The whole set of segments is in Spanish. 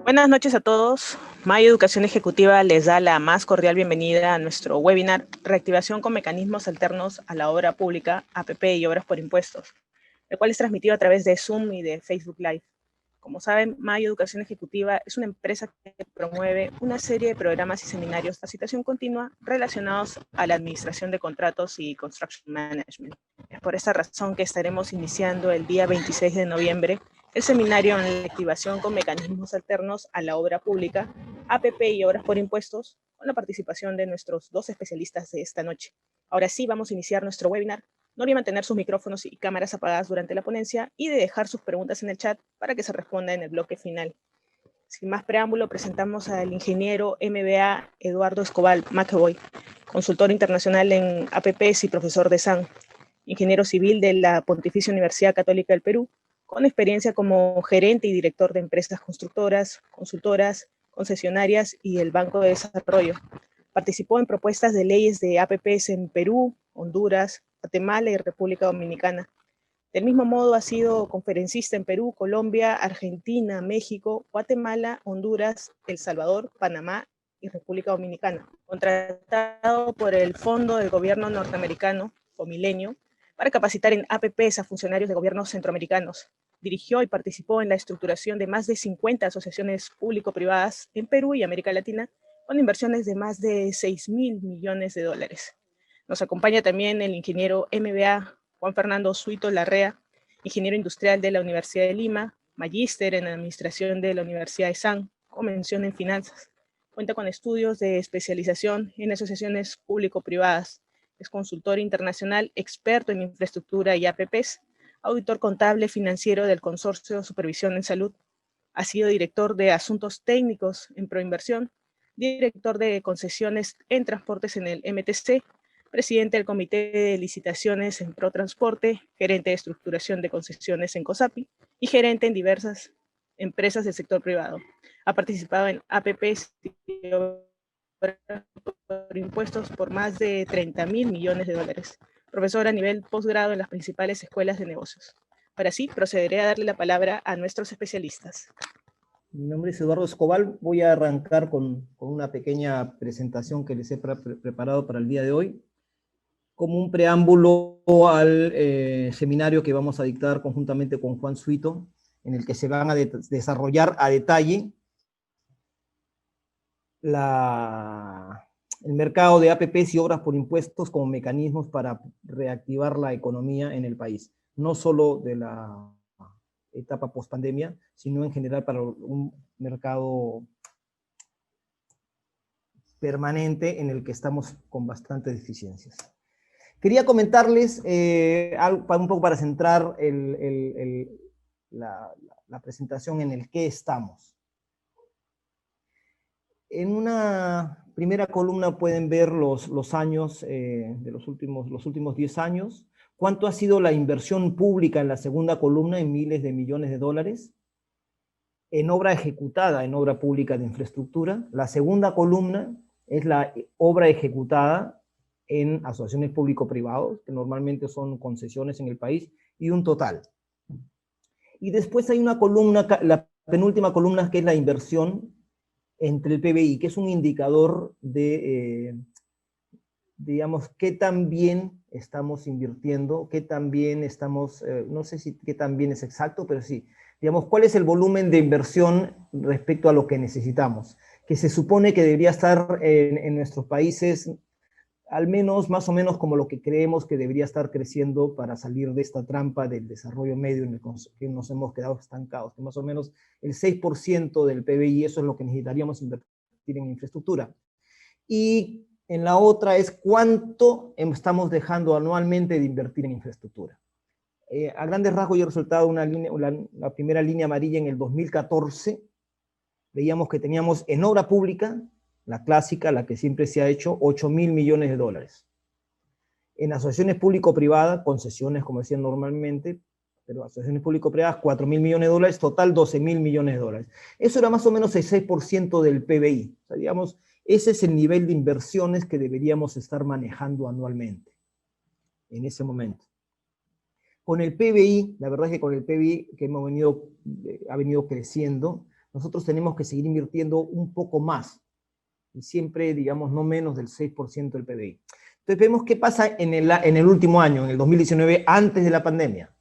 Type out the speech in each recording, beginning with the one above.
Buenas noches a todos. Mayo Educación Ejecutiva les da la más cordial bienvenida a nuestro webinar Reactivación con mecanismos alternos a la obra pública, APP y obras por impuestos, el cual es transmitido a través de Zoom y de Facebook Live. Como saben, Mayo Educación Ejecutiva es una empresa que promueve una serie de programas y seminarios de capacitación continua relacionados a la administración de contratos y construction management. Es por esta razón que estaremos iniciando el día 26 de noviembre el seminario en la activación con mecanismos alternos a la obra pública, APP y obras por impuestos, con la participación de nuestros dos especialistas de esta noche. Ahora sí, vamos a iniciar nuestro webinar. No olviden mantener sus micrófonos y cámaras apagadas durante la ponencia y de dejar sus preguntas en el chat para que se responda en el bloque final. Sin más preámbulo, presentamos al ingeniero MBA Eduardo Escobar McEvoy, consultor internacional en APPs y profesor de SAN, ingeniero civil de la Pontificia Universidad Católica del Perú, con experiencia como gerente y director de empresas constructoras, consultoras, concesionarias y el Banco de Desarrollo. Participó en propuestas de leyes de APPs en Perú, Honduras, Guatemala y República Dominicana. Del mismo modo, ha sido conferencista en Perú, Colombia, Argentina, México, Guatemala, Honduras, El Salvador, Panamá y República Dominicana. Contratado por el Fondo del Gobierno Norteamericano, Comilenio, para capacitar en APPs a funcionarios de gobiernos centroamericanos. Dirigió y participó en la estructuración de más de 50 asociaciones público-privadas en Perú y América Latina, con inversiones de más de 6.000 millones de dólares. Nos acompaña también el ingeniero MBA Juan Fernando Suito Larrea, ingeniero industrial de la Universidad de Lima, magíster en administración de la Universidad de SAN, con mención en finanzas. Cuenta con estudios de especialización en asociaciones público-privadas. Es consultor internacional, experto en infraestructura y APPs, auditor contable financiero del Consorcio de Supervisión en Salud. Ha sido director de Asuntos Técnicos en Proinversión, director de concesiones en transportes en el MTC, presidente del Comité de Licitaciones en ProTransporte, gerente de estructuración de concesiones en COSAPI y gerente en diversas empresas del sector privado. Ha participado en APPs y por impuestos por más de 30.000 millones de dólares. Profesor a nivel posgrado en las principales escuelas de negocios. Ahora sí, procederé a darle la palabra a nuestros especialistas. Mi nombre es Eduardo Escobar. Voy a arrancar con una pequeña presentación que les he preparado para el día de hoy, como un preámbulo al seminario que vamos a dictar conjuntamente con Juan Suito, en el que se van a desarrollar a detalle el mercado de APPs y obras por impuestos como mecanismos para reactivar la economía en el país, no solo de la etapa post-pandemia, sino en general para un mercado permanente en el que estamos con bastantes deficiencias. Quería comentarles un poco para centrar la presentación en el qué estamos. En una primera columna pueden ver los años de los últimos 10 años, cuánto ha sido la inversión pública en la segunda columna en miles de millones de dólares, en obra ejecutada, en obra pública de infraestructura. La segunda columna es la obra ejecutada en asociaciones público-privados, que normalmente son concesiones en el país, y un total. Y después hay una columna, la penúltima columna, que es la inversión entre el PBI, que es un indicador de, digamos, qué tan bien estamos invirtiendo, qué tan bien estamos, no sé si qué tan bien es exacto, pero sí, digamos, cuál es el volumen de inversión respecto a lo que necesitamos, que se supone que debería estar en nuestros países al menos, más o menos como lo que creemos que debería estar creciendo para salir de esta trampa del desarrollo medio en el que nos hemos quedado estancados, que más o menos el 6% del PBI, eso es lo que necesitaríamos invertir en infraestructura. Y en la otra es cuánto estamos dejando anualmente de invertir en infraestructura. A grandes rasgos, yo he resultado la primera línea amarilla en el 2014, veíamos que teníamos en obra pública, la clásica, la que siempre se ha hecho, 8.000 millones de dólares. En asociaciones público-privadas, concesiones, como decían normalmente, pero asociaciones público-privadas, 4.000 millones de dólares, total 12.000 millones de dólares. Eso era más o menos el 6% del PBI. O sea, digamos, ese es el nivel de inversiones que deberíamos estar manejando anualmente, en ese momento. Con el PBI, la verdad es que con el PBI que ha venido creciendo, nosotros tenemos que seguir invirtiendo un poco más, y siempre, digamos, no menos del 6% del PBI. Entonces vemos qué pasa en el último año, en el 2019, antes de la pandemia.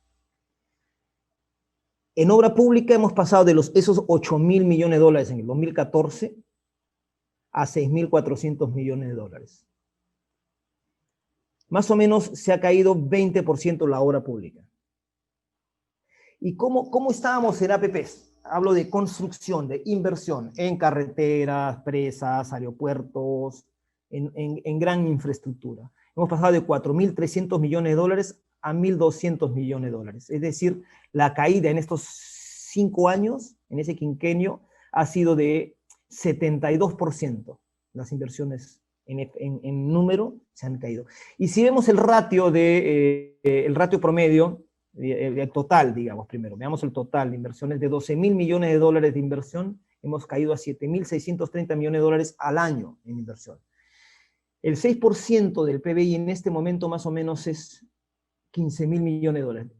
En obra pública hemos pasado de esos 8.000 millones de dólares en el 2014 a 6.400 millones de dólares. Más o menos se ha caído 20% la obra pública. ¿Y cómo estábamos en APPs? Hablo de construcción, de inversión en carreteras, presas, aeropuertos, en gran infraestructura. Hemos pasado de 4.300 millones de dólares a 1.200 millones de dólares. Es decir, la caída en estos 5 años, en ese quinquenio, ha sido de 72%. Las inversiones en número se han caído. Y si vemos el ratio promedio, el total, digamos, primero, veamos el total de inversiones, de 12.000 millones de dólares de inversión, hemos caído a 7.630 millones de dólares al año en inversión. El 6% del PBI en este momento más o menos es 15.000 millones de dólares.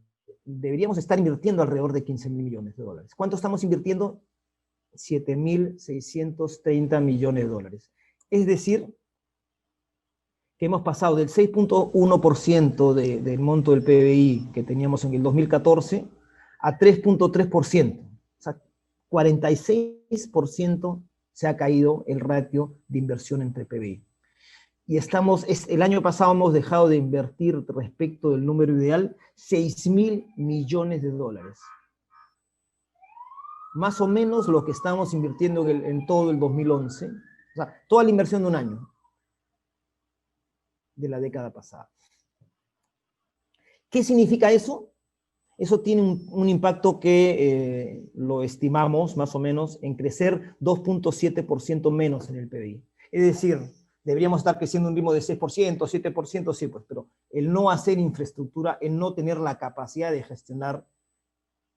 Deberíamos estar invirtiendo alrededor de 15.000 millones de dólares. ¿Cuánto estamos invirtiendo? 7.630 millones de dólares. Es decir, que hemos pasado del 6.1% del monto del PBI que teníamos en el 2014 a 3.3%. O sea, 46% se ha caído el ratio de inversión entre PBI. Y el año pasado hemos dejado de invertir respecto del número ideal 6.000 millones de dólares. Más o menos lo que estamos invirtiendo en todo el 2011. O sea, toda la inversión de un año de la década pasada. ¿Qué significa eso? Eso tiene un impacto que lo estimamos más o menos en crecer 2.7% menos en el PBI. Es decir, deberíamos estar creciendo un ritmo de 6%, 7%, sí, pues, pero el no hacer infraestructura, el no tener la capacidad de gestionar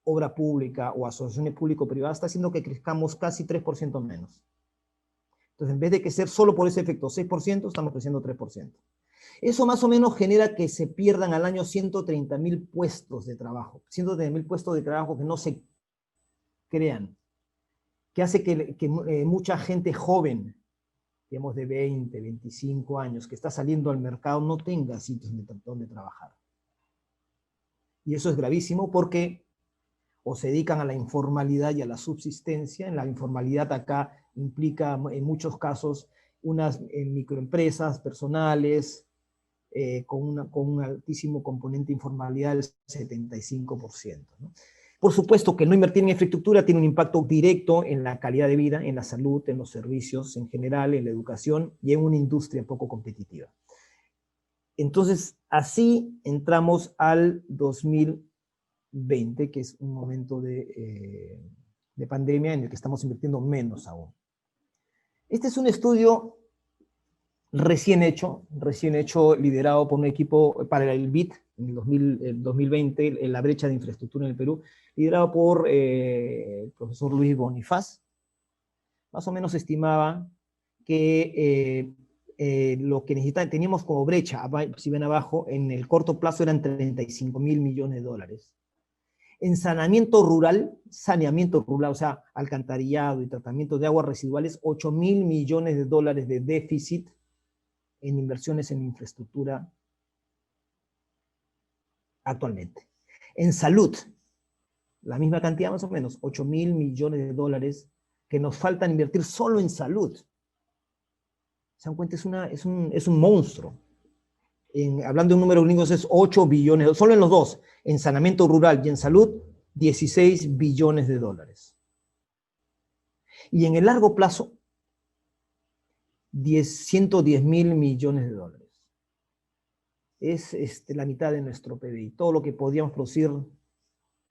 obra pública o asociaciones público-privadas está haciendo que crezcamos casi 3% menos. Entonces, en vez de crecer solo por ese efecto 6%, estamos creciendo 3%. Eso más o menos genera que se pierdan al año 130.000 puestos de trabajo. 130.000 puestos de trabajo que no se crean. Que hace que mucha gente joven, digamos de 20, 25 años, que está saliendo al mercado, no tenga sitios donde trabajar. Y eso es gravísimo porque o se dedican a la informalidad y a la subsistencia. En la informalidad acá implica en muchos casos unas microempresas personales, con un altísimo componente de informalidad del 75%, ¿no? Por supuesto que no invertir en infraestructura tiene un impacto directo en la calidad de vida, en la salud, en los servicios en general, en la educación y en una industria poco competitiva. Entonces, así entramos al 2020, que es un momento de pandemia en el que estamos invirtiendo menos aún. Este es un estudio recién hecho, liderado por un equipo para el BID, en el 2020, en la brecha de infraestructura en el Perú, liderado por el profesor Luis Bonifaz. Más o menos estimaba que lo que teníamos como brecha, si ven abajo, en el corto plazo eran 35.000 millones de dólares. En saneamiento rural, o sea, alcantarillado y tratamiento de aguas residuales, 8.000 millones de dólares de déficit en inversiones en infraestructura actualmente. En salud, la misma cantidad más o menos, 8.000 millones de dólares que nos faltan invertir solo en salud. ¿Se dan cuenta? Es un monstruo. Hablando de un número gringos es 8 billones, solo en los dos, en saneamiento rural y en salud, 16 billones de dólares. Y en el largo plazo, 110.000 millones de dólares. Es la mitad de nuestro PBI. Todo lo que podíamos producir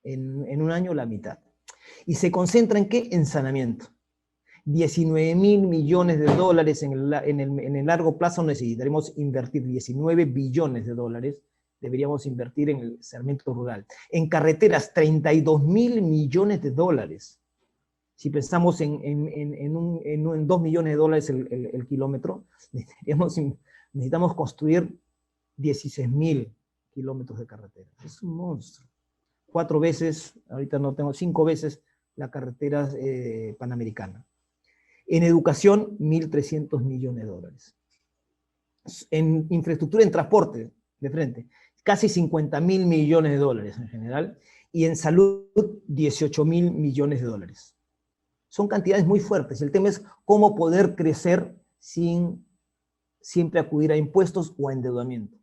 en un año, la mitad. Y se concentra ¿en qué? En saneamiento. 19.000 millones de dólares en el largo plazo necesitaremos invertir 19 billones de dólares, deberíamos invertir en el saneamiento rural. En carreteras, 32.000 millones de dólares. Si pensamos en 2 millones de dólares el kilómetro, necesitamos construir 16.000 kilómetros de carretera. Es un monstruo. 4 veces, ahorita no tengo, 5 veces la carretera panamericana. En educación, 1.300 millones de dólares. En infraestructura, en transporte, de frente, casi 50.000 millones de dólares en general, y en salud, 18.000 millones de dólares. Son cantidades muy fuertes. El tema es cómo poder crecer sin siempre acudir a impuestos o a endeudamiento.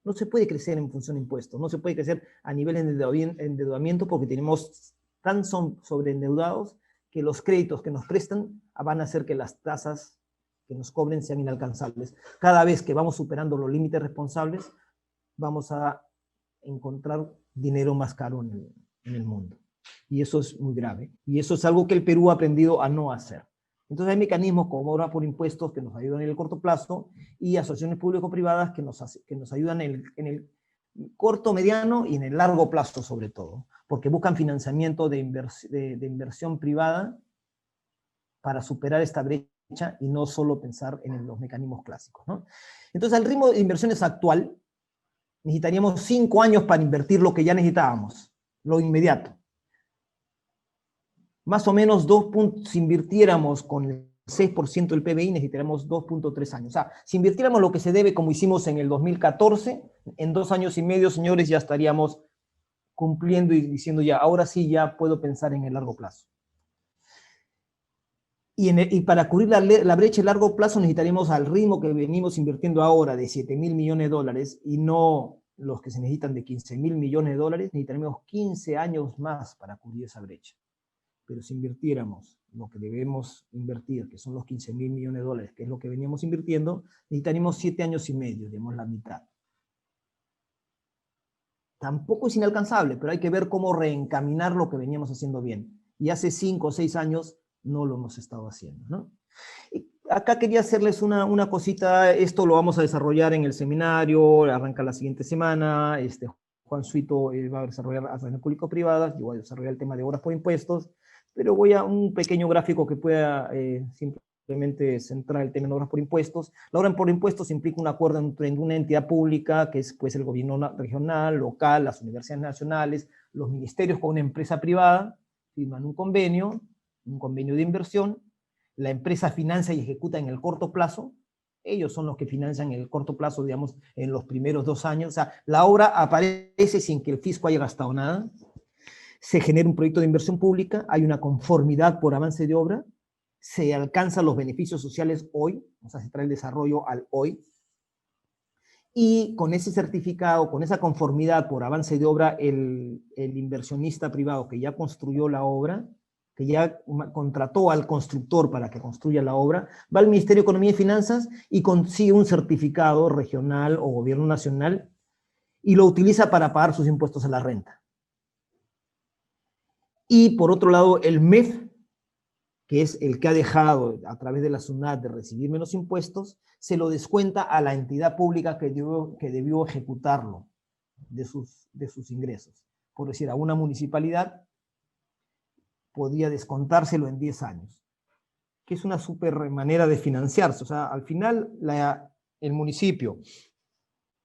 No se puede crecer en función de impuestos, no se puede crecer a nivel de endeudamiento porque tenemos tan sobreendeudados que los créditos que nos prestan van a hacer que las tasas que nos cobren sean inalcanzables. Cada vez que vamos superando los límites responsables, vamos a encontrar dinero más caro en el mundo. Y eso es muy grave. Y eso es algo que el Perú ha aprendido a no hacer. Entonces hay mecanismos como obra por impuestos que nos ayudan en el corto plazo y asociaciones público-privadas que nos ayudan en el corto, mediano y en el largo plazo sobre todo, porque buscan financiamiento de inversión privada para superar esta brecha y no solo pensar en los mecanismos clásicos, ¿no? Entonces, al ritmo de inversiones actual, necesitaríamos 5 años para invertir lo que ya necesitábamos, lo inmediato. Más o menos si invirtiéramos con el 6% del PBI, necesitaríamos 2.3 años. O sea, si invirtiéramos lo que se debe, como hicimos en el 2014, en 2 años y medio, señores, ya estaríamos cumpliendo y diciendo ya, ahora sí ya puedo pensar en el largo plazo. Y para cubrir la brecha a largo plazo necesitaríamos al ritmo que venimos invirtiendo ahora de 7.000 millones de dólares y no los que se necesitan de 15.000 millones de dólares, necesitaríamos 15 años más para cubrir esa brecha. Pero si invirtiéramos lo que debemos invertir, que son los 15.000 millones de dólares, que es lo que veníamos invirtiendo, necesitaríamos 7 años y medio, digamos la mitad. Tampoco es inalcanzable, pero hay que ver cómo reencaminar lo que veníamos haciendo bien. Y hace 5 o 6 años no lo hemos estado haciendo, ¿no? Y acá quería hacerles una cosita, esto lo vamos a desarrollar en el seminario, arranca la siguiente semana, Juan Suito va a desarrollar asociaciones público-privadas, yo voy a desarrollar el tema de obras por impuestos, pero voy a un pequeño gráfico que pueda simplemente centrar el tema de obras por impuestos. La obra por impuestos implica un acuerdo entre una entidad pública, que es pues, el gobierno regional, local, las universidades nacionales, los ministerios con una empresa privada, firman un convenio de inversión, la empresa financia y ejecuta en el corto plazo, ellos son los que financian en el corto plazo, digamos, en los primeros 2 años, o sea, la obra aparece sin que el fisco haya gastado nada, se genera un proyecto de inversión pública, hay una conformidad por avance de obra, se alcanzan los beneficios sociales hoy, o sea, se trae el desarrollo al hoy, y con ese certificado, con esa conformidad por avance de obra, el inversionista privado que ya construyó la obra, que ya contrató al constructor para que construya la obra, va al Ministerio de Economía y Finanzas y consigue un certificado regional o gobierno nacional y lo utiliza para pagar sus impuestos a la renta. Y por otro lado, el MEF, que es el que ha dejado a través de la SUNAT de recibir menos impuestos, se lo descuenta a la entidad pública que debió ejecutarlo de sus ingresos. Por decir, a una municipalidad podía descontárselo en 10 años, que es una súper manera de financiarse. O sea, al final el municipio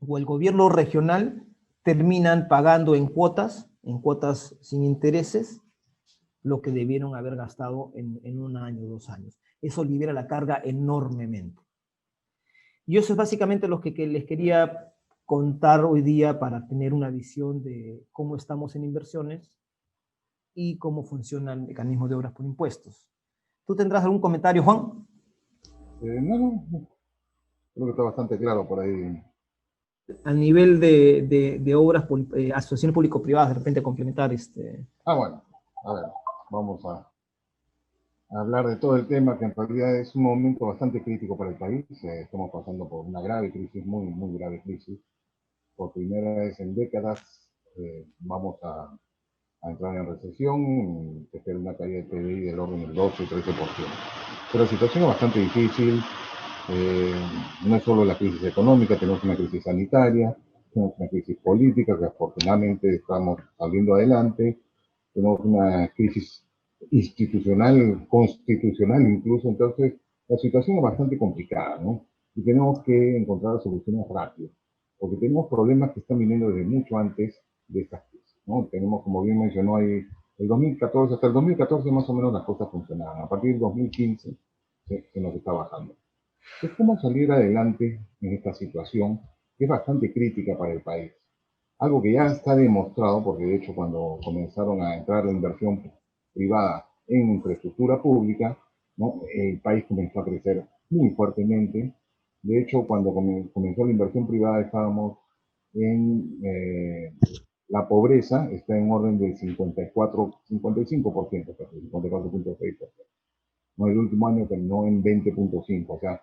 o el gobierno regional terminan pagando en cuotas sin intereses, lo que debieron haber gastado en 1 año o 2 años. Eso libera la carga enormemente. Y eso es básicamente lo que les quería contar hoy día para tener una visión de cómo estamos en inversiones y cómo funciona el mecanismo de obras por impuestos. ¿Tú tendrás algún comentario, Juan? No. Creo que está bastante claro por ahí. A nivel de obras, asociaciones público-privadas, de repente complementar Bueno, a ver, vamos a hablar de todo el tema, que en realidad es un momento bastante crítico para el país. Estamos pasando por una grave crisis, muy grave crisis. Por primera vez en décadas vamos a entrar en recesión, que espera una caída del PBI del orden del 12 y 13%. Pero la situación es bastante difícil. No es solo la crisis económica, tenemos una crisis sanitaria, tenemos una crisis política que afortunadamente estamos saliendo adelante, tenemos una crisis institucional, constitucional incluso, entonces la situación es bastante complicada, ¿no? Y tenemos que encontrar soluciones rápidas, porque tenemos problemas que están viniendo desde mucho antes de estas crisis, ¿no? Tenemos, como bien mencionó ahí El 2014, hasta el 2014 más o menos las cosas funcionaban. A partir del 2015 se nos está bajando. Entonces, ¿cómo salir adelante en esta situación que es bastante crítica para el país? Algo que ya está demostrado, porque de hecho cuando comenzaron a entrar la inversión privada en infraestructura pública, ¿no? El país comenzó a crecer muy fuertemente. De hecho, cuando comenzó la inversión privada estábamos en la pobreza, está en orden del 54, 55%, 54.6%. No, el último año terminó en 20.5%. O sea,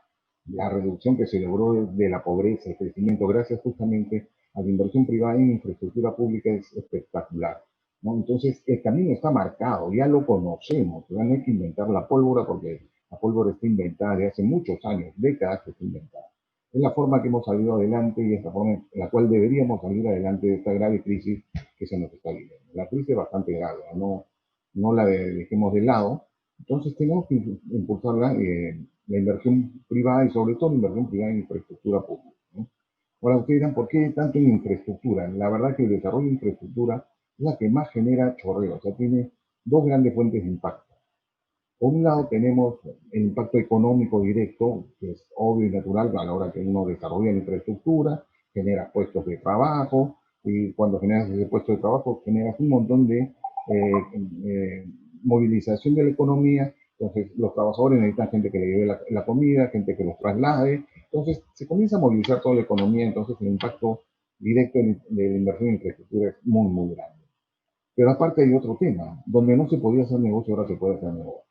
la reducción que se logró de la pobreza, el crecimiento, gracias justamente a la inversión privada en infraestructura pública es espectacular, ¿no? Entonces, el camino está marcado, ya lo conocemos, ya no hay que inventar la pólvora porque la pólvora está inventada de hace muchos años, décadas que está inventada. Es la forma que hemos salido adelante y es la forma en la cual deberíamos salir adelante de esta grave crisis que se nos está viviendo. La crisis es bastante grave, no la dejemos de lado. Entonces tenemos que impulsar la inversión privada y sobre todo la inversión privada en infraestructura pública, ¿no? Ahora ustedes dirán, ¿por qué tanto en infraestructura? La verdad que el desarrollo de infraestructura es la que más genera chorreo, o sea, tiene dos grandes fuentes de impacto. Por un lado tenemos el impacto económico directo, que es obvio y natural a la hora que uno desarrolla la infraestructura, genera puestos de trabajo, y cuando generas ese puesto de trabajo generas un montón de eh, movilización de la economía. Entonces los trabajadores necesitan gente que le lleve la comida, gente que los traslade, entonces se comienza a movilizar toda la economía, entonces el impacto directo de la inversión en infraestructura es muy, muy grande. Pero aparte hay otro tema, donde no se podía hacer negocio, ahora se puede hacer negocio.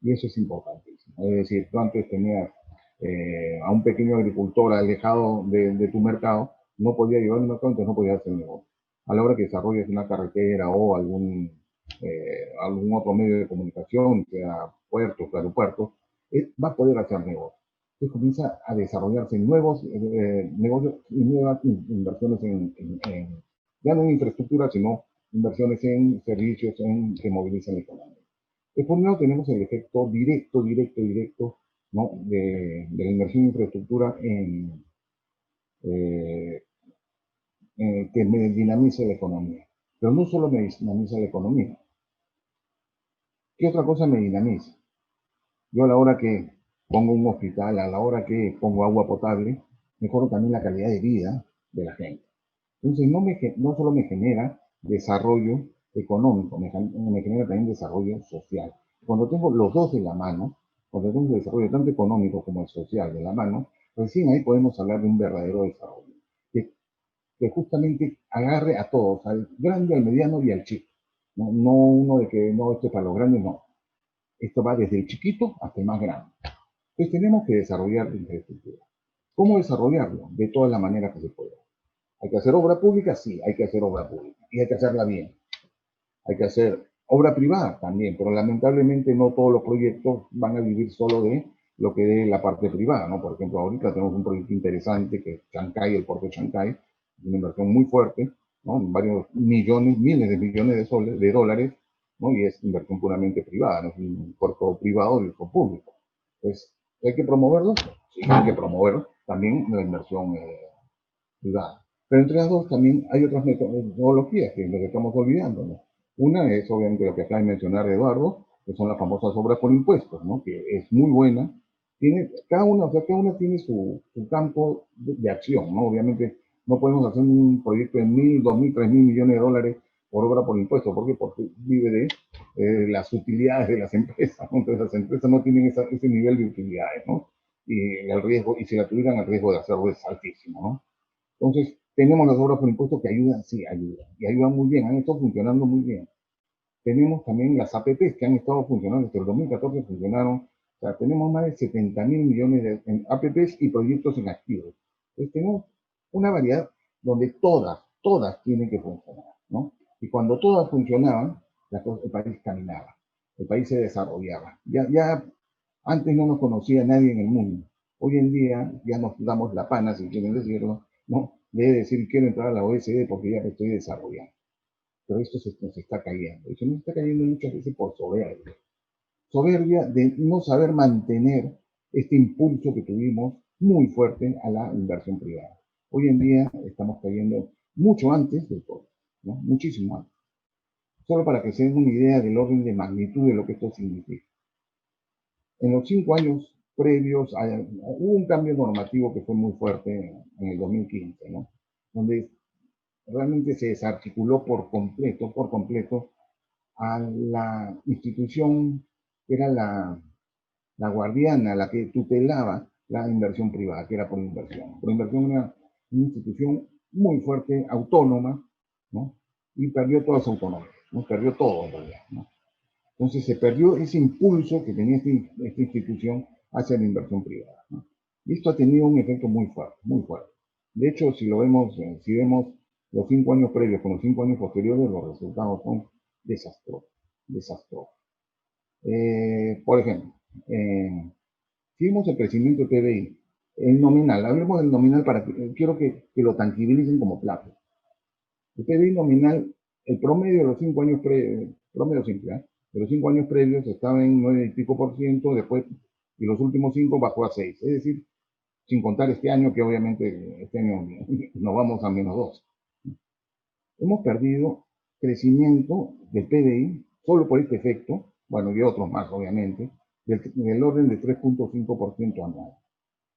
Y eso es importantísimo. Es decir, tú antes tenías a un pequeño agricultor alejado de tu mercado, no podía llevar el mercado, entonces no podía hacer negocio. A la hora que desarrolles una carretera o algún otro medio de comunicación, sea puertos, aeropuertos, va a poder hacer negocio. Entonces comienza a desarrollarse nuevos negocios y nuevas inversiones ya no en infraestructura, sino inversiones en servicios que movilizan la economía. Por un lado tenemos el efecto directo, ¿no? de la inversión en infraestructura eh, que me dinamiza la economía. Pero no solo me dinamiza la economía. ¿Qué otra cosa me dinamiza? Yo a la hora que pongo un hospital, a la hora que pongo agua potable, mejoro también la calidad de vida de la gente. Entonces no solo me genera desarrollo económico, me genera también desarrollo social. Cuando tengo los dos de la mano, cuando tengo el desarrollo tanto económico como el social de la mano, recién ahí podemos hablar de un verdadero desarrollo, que justamente agarre a todos, al grande, al mediano y al chico. No uno de que no, esto es para los grandes, no. Esto va desde el chiquito hasta el más grande. Entonces tenemos que desarrollar la infraestructura. ¿Cómo desarrollarlo? De todas las maneras que se pueda. ¿Hay que hacer obra pública? Sí, hay que hacer obra pública. Y hay que hacerla bien. Hay que hacer obra privada también, pero lamentablemente no todos los proyectos van a vivir solo de lo que dé la parte privada, ¿no? Por ejemplo, ahorita tenemos un proyecto interesante que es Chancay, el puerto de Chancay, una inversión muy fuerte, ¿no? Varios millones, miles de millones de dólares, ¿no? Y es inversión puramente privada, no es un puerto privado del uso público. Entonces, ¿hay que promoverlo? Sí, hay que promover también la inversión privada. Pero entre las dos también hay otras metodologías que es lo que estamos olvidando, ¿no? Una es obviamente lo que acaba de mencionar Eduardo, que son las famosas obras por impuestos, ¿no? Que es muy buena. Cada una tiene su campo de acción, ¿no? Obviamente no podemos hacer un proyecto de 1.000, 2.000, 3.000 millones de dólares por obra por impuestos. ¿Por qué? Porque vive de las utilidades de las empresas, ¿no? Entonces las empresas no tienen ese nivel de utilidades, ¿no? Y el riesgo, y si la tuvieran, el riesgo de hacerlo es altísimo, ¿no? Entonces, tenemos las obras por impuestos que ayudan, sí, ayudan, y ayudan muy bien, han estado funcionando muy bien. Tenemos también las APPs que han estado funcionando, desde el 2014 funcionaron, o sea, tenemos más de 70.000 millones en APPs y proyectos en activos. Entonces, tenemos una variedad donde todas tienen que funcionar, ¿no? Y cuando todas funcionaban, el país caminaba, el país se desarrollaba. Ya antes no nos conocía nadie en el mundo. Hoy en día ya nos damos la pana, si quieren decirlo, ¿no? De decir, quiero entrar a la OECD porque ya me estoy desarrollando. Pero esto nos está cayendo. Y se nos está cayendo muchas veces por soberbia. Soberbia de no saber mantener este impulso que tuvimos muy fuerte a la inversión privada. Hoy en día estamos cayendo mucho antes del todo, ¿no? Muchísimo antes. solo para que se den una idea del orden de magnitud de lo que esto significa. En los 5 años previos hubo un cambio normativo que fue muy fuerte en el 2015, ¿no? Donde realmente se desarticuló por completo, a la institución que era la guardiana, la que tutelaba la inversión privada, que era por inversión. Por inversión era una institución muy fuerte, autónoma, ¿no? Y perdió toda su autonomía, ¿no? Perdió todo en realidad, ¿no? Entonces se perdió ese impulso que tenía esta institución hacia la inversión privada, ¿no? Y esto ha tenido un efecto muy fuerte, muy fuerte. De hecho, si lo vemos, si vemos los 5 años previos con los 5 años posteriores, los resultados son desastrosos, desastrosos. Por ejemplo, si vemos el crecimiento del PBI, el nominal, hablemos del nominal para que quiero que lo tangibilicen como plato. El PBI nominal, el promedio de los 5 años promedio simple, de los 5 años previos estaba en 9 y pico %, después, y los últimos 5 bajó a 6, es decir, sin contar este año, que obviamente este año nos vamos a -2. Hemos perdido crecimiento del PBI, solo por este efecto, bueno, y otros más, obviamente, del orden de 3.5% anual.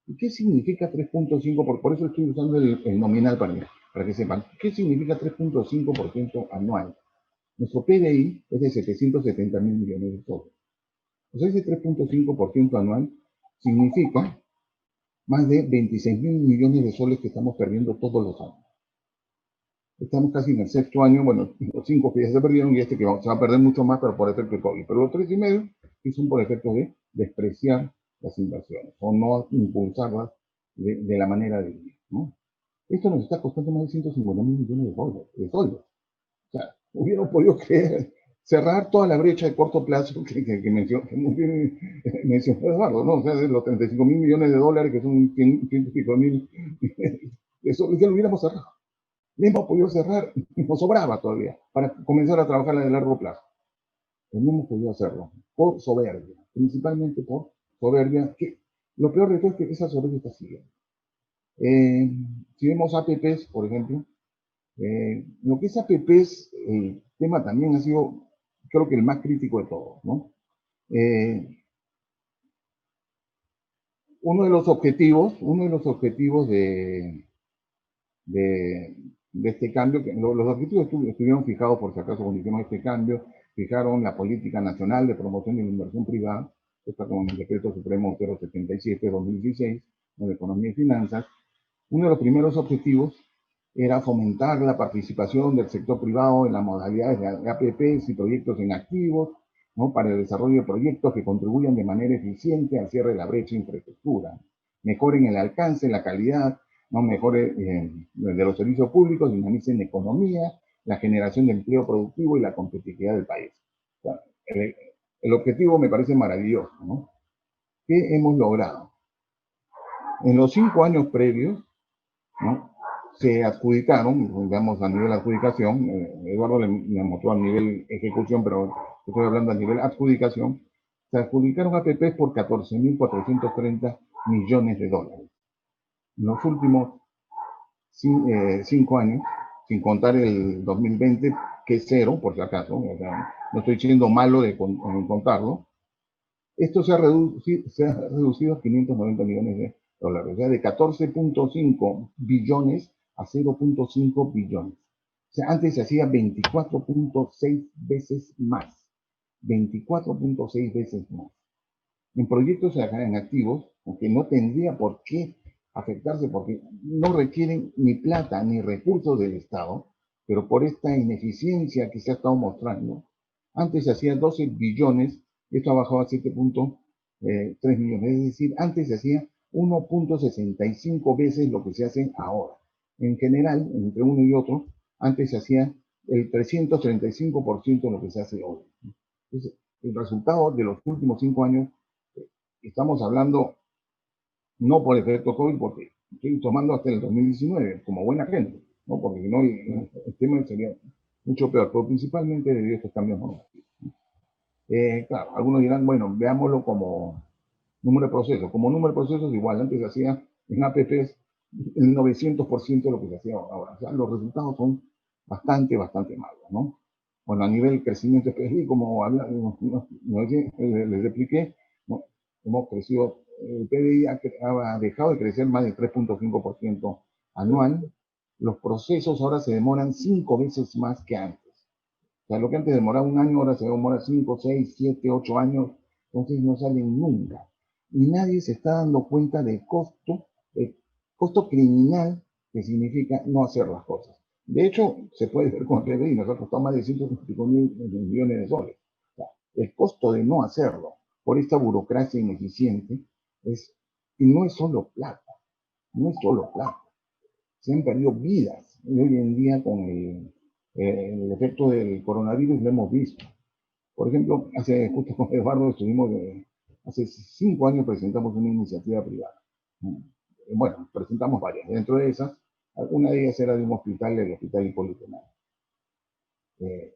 ¿Y qué significa 3.5%? Por eso estoy usando el nominal para que sepan. ¿Qué significa 3.5% anual? Nuestro PDI es de 770 mil millones de soles. O sea, ese 3.5% anual significa más de 26 mil millones de soles que estamos perdiendo todos los años. Estamos casi en el 6.º año, bueno, los 5 que ya se perdieron y este que se va a perder mucho más, pero por efecto de COVID. Pero los 3,5 sí son por efecto de despreciar las inversiones o no impulsarlas de la manera de vivir, ¿no? Esto nos está costando más de 150 mil millones de soles. O sea, hubieran podido cerrar toda la brecha de corto plazo que mencionó Eduardo, ¿no? O sea, de los 35 mil millones de dólares, que son 100 mil de soles, ya lo hubiéramos cerrado. Le hemos podido cerrar, nos sobraba todavía, para comenzar a trabajar a largo plazo. Pero no hemos podido hacerlo, por soberbia, principalmente por soberbia, que lo peor de todo es que esa soberbia está siguiendo. Si vemos APPs, por ejemplo, lo que es APPs, el tema también ha sido, creo que el más crítico de todos, ¿no? Uno de los objetivos de este cambio, que los objetivos estuvieron fijados, por si acaso, cuando hicimos este cambio, fijaron la política nacional de promoción de la inversión privada, está con el decreto supremo 077-2016, de economía y finanzas. Uno de los primeros objetivos era fomentar la participación del sector privado en las modalidades de APPs y proyectos en activos, ¿no? Para el desarrollo de proyectos que contribuyan de manera eficiente al cierre de la brecha de infraestructura, mejoren el alcance, la calidad, ¿no? Mejore de los servicios públicos, dinamitecen la economía, la generación de empleo productivo y la competitividad del país. O sea, el objetivo me parece maravilloso, ¿no? ¿Qué hemos logrado? En los 5 años previos, ¿no? Se adjudicaron, digamos, a nivel adjudicación, Eduardo le mostró a nivel ejecución, pero estoy hablando a nivel adjudicación, se adjudicaron APPs por 14.430 millones de dólares. En los últimos 5 años, sin contar el 2020, que es 0, por si acaso, o sea, no estoy siendo malo en contarlo, esto se ha reducido a 590 millones de dólares, o sea, de 14.5 billones a 0.5 billones. O sea, antes se hacía 24.6 veces más. 24.6 veces más. En proyectos en activos, aunque no tendría por qué afectarse porque no requieren ni plata ni recursos del Estado, pero por esta ineficiencia que se ha estado mostrando, antes se hacía 12 billones, esto ha bajado a 7.3 millones, es decir, antes se hacía 1.65 veces lo que se hace ahora. En general, entre uno y otro, antes se hacía el 335% de lo que se hace hoy. Entonces, el resultado de los últimos 5 años, estamos hablando no por efecto COVID, porque estoy tomando hasta el 2019 como buena gente, ¿no? Porque si no, el tema sería mucho peor, pero principalmente debido a estos cambios normativos. Claro, algunos dirán, bueno, veámoslo como número de procesos. Como número de procesos, igual, antes se hacía en APPs el 900% de lo que se hacía ahora. O sea, los resultados son bastante malos, ¿no? Bueno, a nivel crecimiento específico, como les expliqué, ¿no? Hemos crecido, el PBI ha dejado de crecer más del 3.5% anual. Los procesos ahora se demoran 5 veces más que antes. O sea, lo que antes demoraba un año, ahora se demora 5, 6, 7, 8 años, entonces no salen nunca. Y nadie se está dando cuenta del costo criminal que significa no hacer las cosas. De hecho, se puede ver con el PBI, nos ha costado más de 155 millones de soles. O sea, el costo de no hacerlo por esta burocracia ineficiente y no es solo plata, no es solo plata. Se han perdido vidas. Y hoy en día, con el efecto del coronavirus, lo hemos visto. Por ejemplo, justo con Eduardo hace 5 años presentamos una iniciativa privada. Bueno, presentamos varias. Dentro de esas, una de ellas era de un hospital, el Hospital Hipólito Unanue.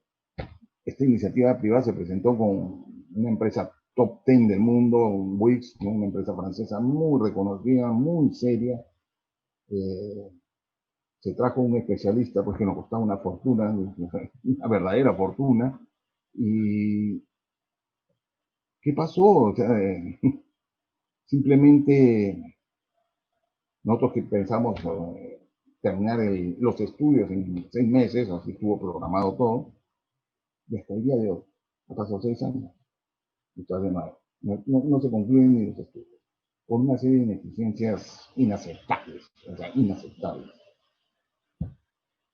Esta iniciativa privada se presentó con una empresa top 10 del mundo, Wix, una empresa francesa muy reconocida, muy seria. Se trajo un especialista, pues que nos costaba una fortuna, una verdadera fortuna. ¿Y qué pasó? O sea, simplemente nosotros que pensamos terminar los estudios en 6 meses, así estuvo programado todo, y hasta el día de hoy, ha pasado 6 años, y todavía no se concluyen ni los estudios, por una serie de ineficiencias inaceptables, o sea, inaceptables.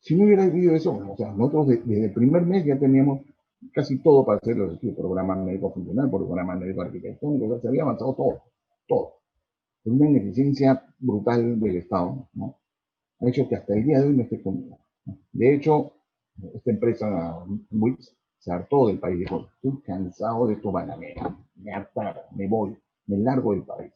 Si no hubiera habido eso, o sea, nosotros desde el primer mes ya teníamos casi todo para hacer los estudios, programa médico funcional, programa médico arquitectónico, o sea, se había avanzado todo. Por una ineficiencia brutal del Estado, ¿no? Ha hecho que hasta el día de hoy no esté conmigo. De hecho, esta empresa Wix se hartó del país, dijo, estoy cansado de esto bananera, me hartaron, me voy, me largo del país,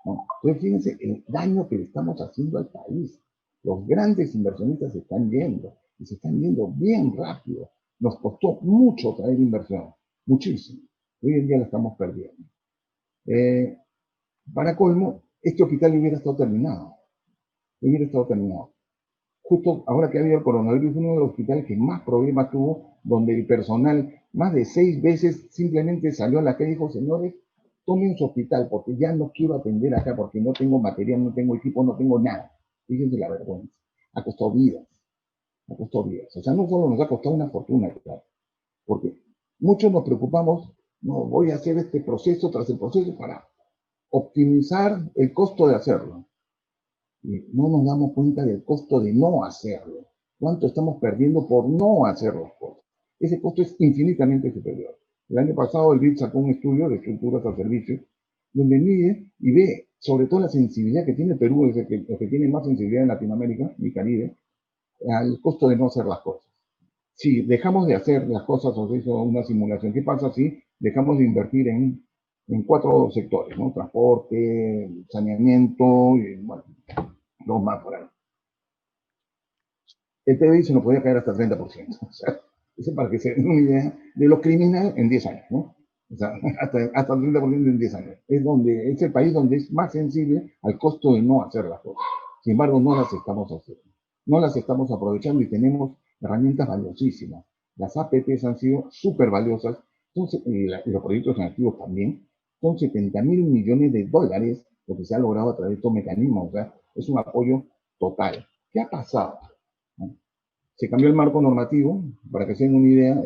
¿no? Entonces fíjense el daño que le estamos haciendo al país. Los grandes inversionistas se están yendo, y se están yendo bien rápido. Nos costó mucho traer inversión, muchísimo. Hoy en día la estamos perdiendo. Para colmo, este hospital hubiera estado terminado. Justo ahora que había el coronavirus, uno de los hospitales que más problemas tuvo, donde el personal más de 6 veces simplemente salió a la calle y dijo, señores, tomen su hospital porque ya no quiero atender acá porque no tengo material, no tengo equipo, no tengo nada. Fíjense la vergüenza. Ha costado vidas. O sea, no solo nos ha costado una fortuna, claro, porque muchos nos preocupamos, no, voy a hacer este proceso tras el proceso para optimizar el costo de hacerlo. Y no nos damos cuenta del costo de no hacerlo. ¿Cuánto estamos perdiendo por no hacer las cosas? Ese costo es infinitamente superior. El año pasado el BID sacó un estudio de estructuras a servicios donde mide y ve sobre todo la sensibilidad que tiene Perú, es el que tiene más sensibilidad en Latinoamérica y Caribe, al costo de no hacer las cosas. Si dejamos de hacer las cosas o se hizo una simulación, ¿qué pasa si dejamos de invertir en 4 sectores, ¿no? Transporte, saneamiento, y bueno, 2 más por ahí. El PBI se nos podía caer hasta el 30%. O sea, eso para que se den una idea de lo criminal en 10 años, ¿no? O sea, hasta el 30% en 10 años. Es el país donde es más sensible al costo de no hacer las cosas. Sin embargo, no las estamos haciendo. No las estamos aprovechando y tenemos herramientas valiosísimas. Las APPs han sido súper valiosas, y los proyectos en activos también. Son 70.000 millones de dólares lo que se ha logrado a través de estos mecanismos. O sea, es un apoyo total. ¿Qué ha pasado? Se cambió el marco normativo, para que se den una idea,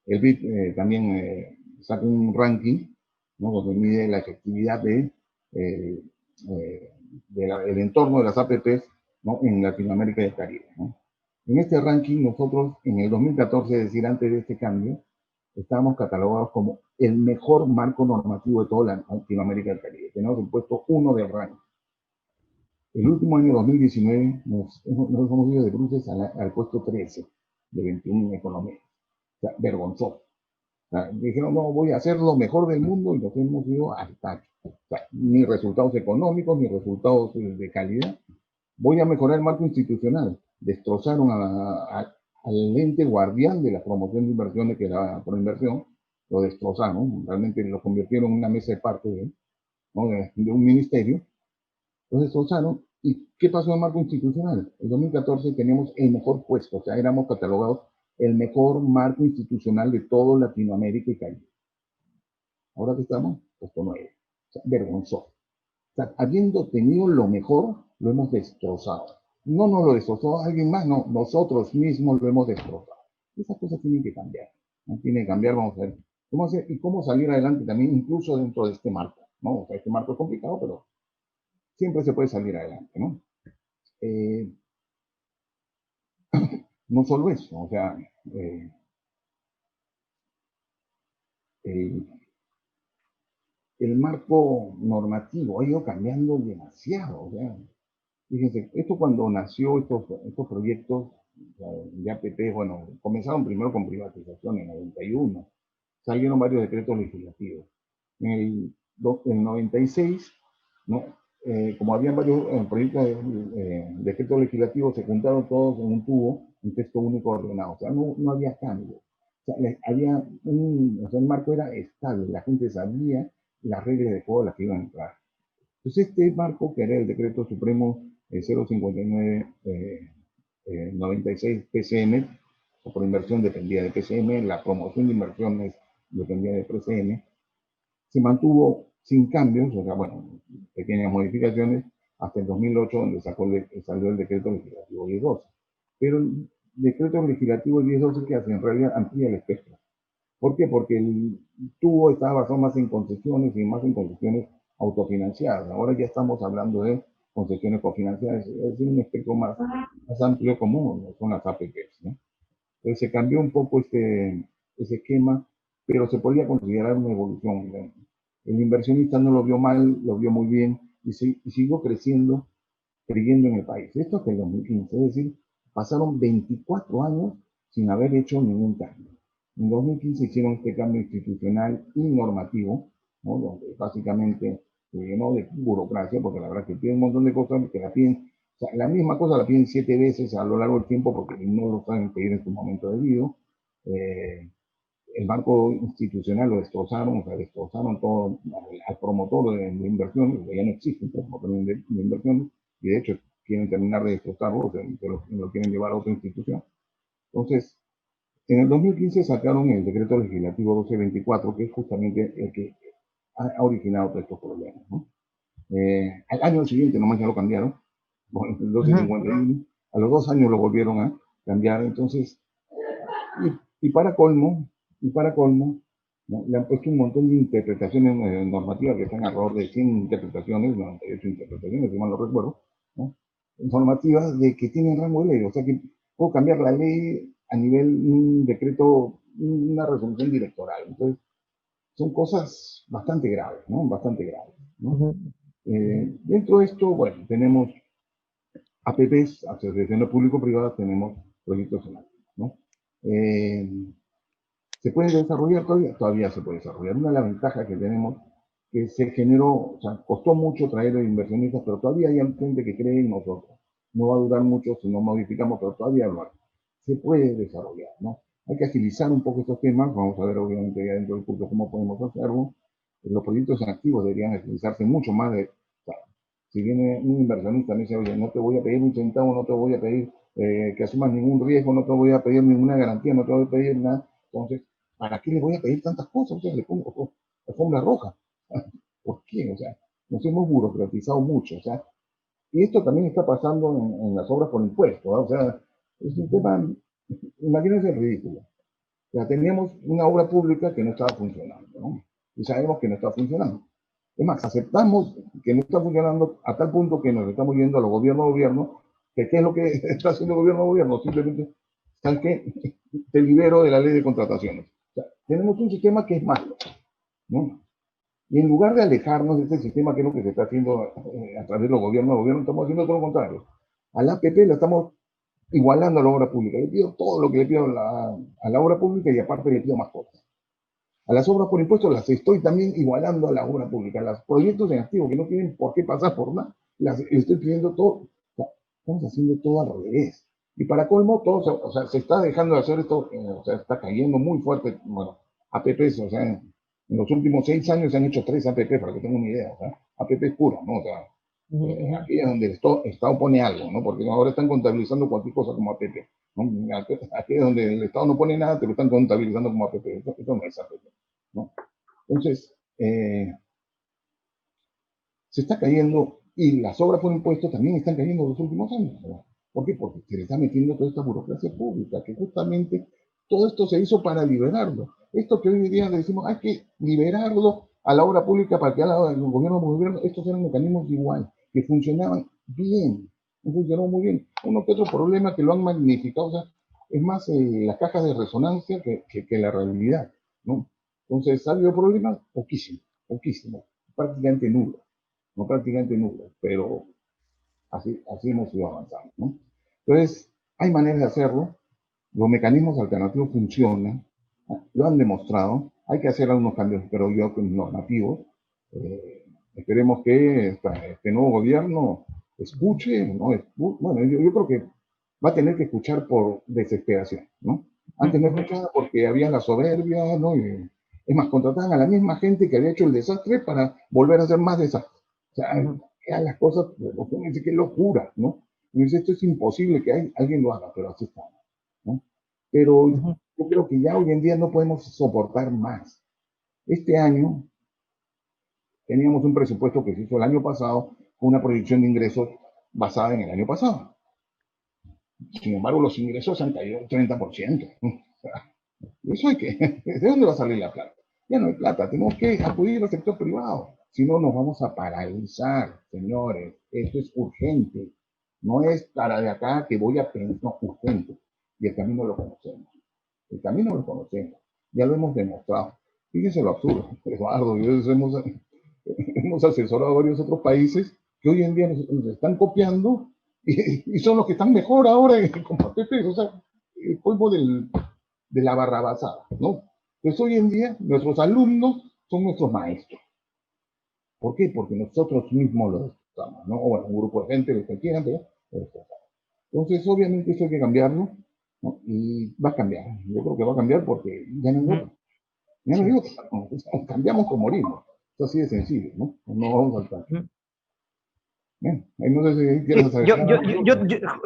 el BID también saca un ranking, ¿no? Donde mide la efectividad del entorno de las APPs, ¿no? En Latinoamérica y el Caribe, ¿no? En este ranking nosotros en el 2014, es decir, antes de este cambio, estábamos catalogados como el mejor marco normativo de toda Latinoamérica y el Caribe. Tenemos el puesto 1 del ranking. El último año 2019 nos hemos ido de bruces al puesto 13 de 21 en economía. O sea, vergonzoso. O sea, dijeron, no, voy a hacer lo mejor del mundo y nos hemos ido al tacho. O sea, ni resultados económicos, ni resultados de calidad. Voy a mejorar el marco institucional. Destrozaron al ente guardián de la promoción de inversiones, que era Proinversión. Lo destrozaron. Realmente lo convirtieron en una mesa de parte, ¿no? de un ministerio. Lo destrozaron. ¿Y qué pasó en el marco institucional? En 2014 teníamos el mejor puesto, o sea, éramos catalogados el mejor marco institucional de todo Latinoamérica y Caribe. Ahora que estamos, puesto 9. O sea, vergonzoso. O sea, habiendo tenido lo mejor, lo hemos destrozado. No nos lo destrozó alguien más, no, nosotros mismos lo hemos destrozado. Esas cosas tienen que cambiar, ¿no? Tienen que cambiar, vamos a ver cómo hacer y cómo salir adelante también, incluso dentro de este marco, ¿no? O sea, este marco es complicado, pero siempre se puede salir adelante, ¿no? No solo eso, o sea, el marco normativo ha ido cambiando demasiado, o sea, fíjense, esto cuando nació estos proyectos de APP, bueno, comenzaron primero con privatización en el 91, salieron varios decretos legislativos. En el 96, ¿no? Como habían varios proyectos de decretos legislativos, se juntaron todos en un tubo, un texto único ordenado. O sea, no había cambio. O sea, o sea, el marco era estable, la gente sabía las reglas de juego a las que iban a entrar. Entonces, este marco, que era el decreto supremo 059 96 PCM, o por inversión dependía de PCM, la promoción de inversiones dependía de PCM, se mantuvo sin cambios, o sea, bueno, pequeñas modificaciones, hasta el 2008, donde salió el decreto legislativo 1012. Pero el decreto legislativo 1012, ¿qué hace? En realidad amplía el espectro. ¿Por qué? Porque el tubo estaba basado más en concesiones y más en concesiones autofinanciadas. Ahora ya estamos hablando de concesiones cofinanciadas, es decir, un espectro más amplio común, son las APPs, ¿no? Entonces se cambió un poco ese esquema, pero se podía considerar una evolución. El inversionista no lo vio mal, lo vio muy bien y siguió creciendo, creyendo en el país. Esto hasta el 2015, es decir, pasaron 24 años sin haber hecho ningún cambio. En 2015 hicieron este cambio institucional y normativo, ¿no? Donde básicamente se llenó de burocracia, porque la verdad que piden un montón de cosas que la piden, o sea, la misma cosa la piden 7 veces a lo largo del tiempo porque no lo saben pedir en su momento debido. El marco institucional lo destrozaron, o sea, destrozaron todo al promotor de inversión, ya no existe un promotor de inversión, y de hecho quieren terminar de destrozarlo, o sea, lo quieren llevar a otra institución. Entonces, en el 2015 sacaron el decreto legislativo 1224, que es justamente el que ha originado todos estos problemas, ¿no? Al año siguiente nomás ya lo cambiaron, bueno, el 1251, a los 2 años lo volvieron a cambiar, entonces, y para colmo, ¿no? Le han puesto un montón de interpretaciones normativas que están alrededor de 100 interpretaciones, 98 interpretaciones, si mal no recuerdo, ¿no? Normativas de que tienen rango de ley, o sea que puedo cambiar la ley a nivel un decreto, una resolución directoral. Entonces, son cosas bastante graves, ¿no? Bastante graves, ¿no? Dentro de esto, bueno, tenemos APPs, asociaciones público-privadas, tenemos proyectos en activo, ¿no? ¿Se puede desarrollar todavía? Todavía se puede desarrollar. Una de las ventajas que tenemos, que se generó, o sea, costó mucho traer inversionistas, pero todavía hay gente que cree en nosotros. No va a durar mucho si no modificamos, pero todavía lo hay. Se puede desarrollar, ¿no? Hay que agilizar un poco estos temas. Vamos a ver, obviamente, ya dentro del curso cómo podemos hacerlo. Los proyectos en activos deberían agilizarse mucho más. O sea, si viene un inversionista y me dice, oye, no te voy a pedir un centavo, no te voy a pedir que asumas ningún riesgo, no te voy a pedir ninguna garantía, no te voy a pedir nada. Entonces, ¿para qué le voy a pedir tantas cosas? O sea, le pongo alfombra roja. ¿Por qué? O sea, nos hemos burocratizado mucho. O sea, y esto también está pasando en las obras por impuestos, ¿no? O sea, es un tema, imagínense el ridículo. O sea, teníamos una obra pública que no estaba funcionando, ¿no? Y sabemos que no está funcionando. Es más, aceptamos que no está funcionando a tal punto que nos estamos yendo a los gobiernos a gobierno, que qué es lo que está haciendo el gobierno a gobierno, simplemente, ¿sabes qué? Te libero de la ley de contrataciones. O sea, tenemos un sistema que es malo, ¿no? Y en lugar de alejarnos de este sistema, que es lo que se está haciendo a través de los gobiernos a gobierno, estamos haciendo todo lo contrario. A la APP la estamos igualando a la obra pública. Le pido todo lo que le pido a la obra pública y aparte le pido más cosas. A las obras por impuestos las estoy también igualando a la obra pública. A los proyectos en activo que no tienen por qué pasar por nada, las estoy pidiendo todo. O sea, estamos haciendo todo al revés. Y para colmo, todo, o sea, se está dejando de hacer esto, o sea, está cayendo muy fuerte, bueno, APPs, o sea, en los últimos 6 años se han hecho 3 APPs, para que tengan una idea, o sea, APPs puras, ¿no? O sea, Aquí es donde el Estado pone algo, ¿no? Porque ahora están contabilizando cualquier cosa como APP, ¿no? Aquí es donde el Estado no pone nada, te lo están contabilizando como APP. Esto no es APP, ¿no? Entonces, se está cayendo, y las obras por impuestos también están cayendo en los últimos años, ¿no? ¿Por qué? Porque se le está metiendo toda esta burocracia pública, que justamente todo esto se hizo para liberarlo. Esto que hoy en día le decimos, hay que liberarlo a la obra pública para que haga el gobierno, estos eran mecanismos igual, que funcionaban bien, funcionaban muy bien. Uno que otro problema que lo han magnificado, o sea, es más las cajas de resonancia que la realidad, ¿no? Entonces, ¿ha habido problemas? Poquísimo, poquísimo, prácticamente nulo, no prácticamente nulo, pero así hemos ido avanzando, ¿no? Entonces, hay maneras de hacerlo, los mecanismos alternativos funcionan, lo han demostrado, hay que hacer algunos cambios, pero yo normativos. Esperemos que este nuevo gobierno escuche, ¿no? Bueno, yo creo que va a tener que escuchar por desesperación, ¿no? Antes no escuchaba porque había la soberbia, ¿no? Y, es más, contrataban a la misma gente que había hecho el desastre para volver a hacer más desastre. O sea, ya las cosas, uno dice que locura, ¿no? Y dice, esto es imposible que alguien lo haga, pero así está, ¿no? Pero yo creo que ya hoy en día no podemos soportar más. Este año teníamos un presupuesto que se hizo el año pasado con una proyección de ingresos basada en el año pasado. Sin embargo, los ingresos han caído un 30%. Eso hay que, ¿de dónde va a salir la plata? Ya no hay plata, tenemos que acudir al sector privado. Si no, nos vamos a paralizar, señores. Esto es urgente. No es para de acá que voy a pensar, no, urgente. Y el camino lo conocemos. El camino lo conocemos. Ya lo hemos demostrado. Fíjense lo absurdo. Eduardo, hemos asesorado a varios otros países que hoy en día nos están copiando y son los que están mejor ahora como APP. O sea, el polvo de la barrabasada, ¿no? Entonces hoy en día nuestros alumnos son nuestros maestros. ¿Por qué? Porque nosotros mismos los estamos, ¿no? O bueno, un grupo de gente, lo que quieran, pero entonces obviamente eso hay que cambiarlo, ¿no? Y va a cambiar. Yo creo que va a cambiar porque ya no hay otra. Ya no hay otra. ¿No? Cambiamos o morimos. Es así de sencillo, ¿no? No vamos al cambio. Bien, no sé si quieres hacer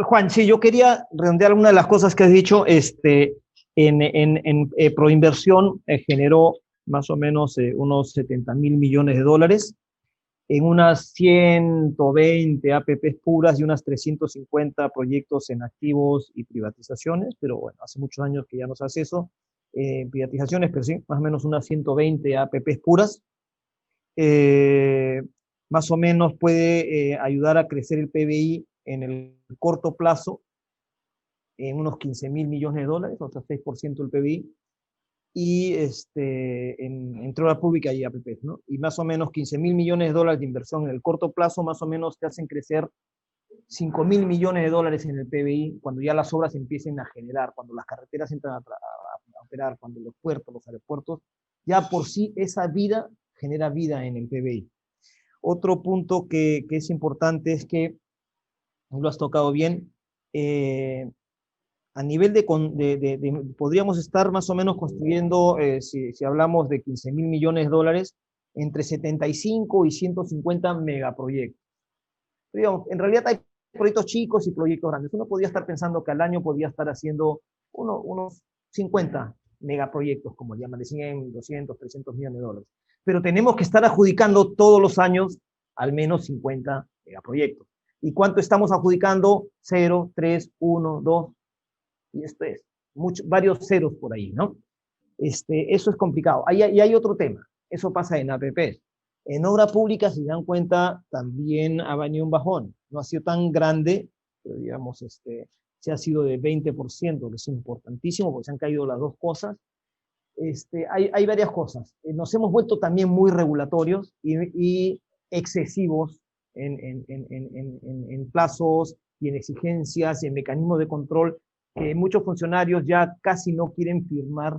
Juan, sí, yo quería redondear alguna de las cosas que has dicho. En Proinversión generó más o menos unos 70.000 millones de dólares en unas 120 APPs puras y unas 350 proyectos en activos y privatizaciones, pero bueno, hace muchos años que ya no se hace eso, privatizaciones, pero sí, más o menos unas 120 APPs puras. Más o menos puede ayudar a crecer el PBI en el corto plazo en unos 15.000 millones de dólares, o sea, 6% del PBI, y entre obra pública y APPs, ¿no? Y más o menos 15.000 millones de dólares de inversión en el corto plazo, más o menos te hacen crecer 5.000 millones de dólares en el PBI cuando ya las obras empiecen a generar, cuando las carreteras entran a operar, cuando los puertos, los aeropuertos, ya por sí esa vida genera vida en el PBI. Otro punto que es importante es que, lo has tocado bien, a nivel podríamos estar más o menos construyendo, si hablamos de 15.000 millones de dólares, entre 75 y 150 megaproyectos. Pero digamos, en realidad hay proyectos chicos y proyectos grandes. Uno podría estar pensando que al año podría estar haciendo unos 50 megaproyectos, como le llaman, de 100, 200, 300 millones de dólares. Pero tenemos que estar adjudicando todos los años al menos 50 megaproyectos. ¿Y cuánto estamos adjudicando? 0, 3, 1, 2, y esto es, varios ceros por ahí, ¿no? Eso es complicado. Y hay otro tema, eso pasa en APPs. En obra pública, si se dan cuenta, también ha venido un bajón. No ha sido tan grande, pero digamos, se ha sido de 20%, que es importantísimo, porque se han caído las dos cosas. Hay varias cosas. Nos hemos vuelto también muy regulatorios y excesivos en plazos y en exigencias y en mecanismos de control, que muchos funcionarios ya casi no quieren firmar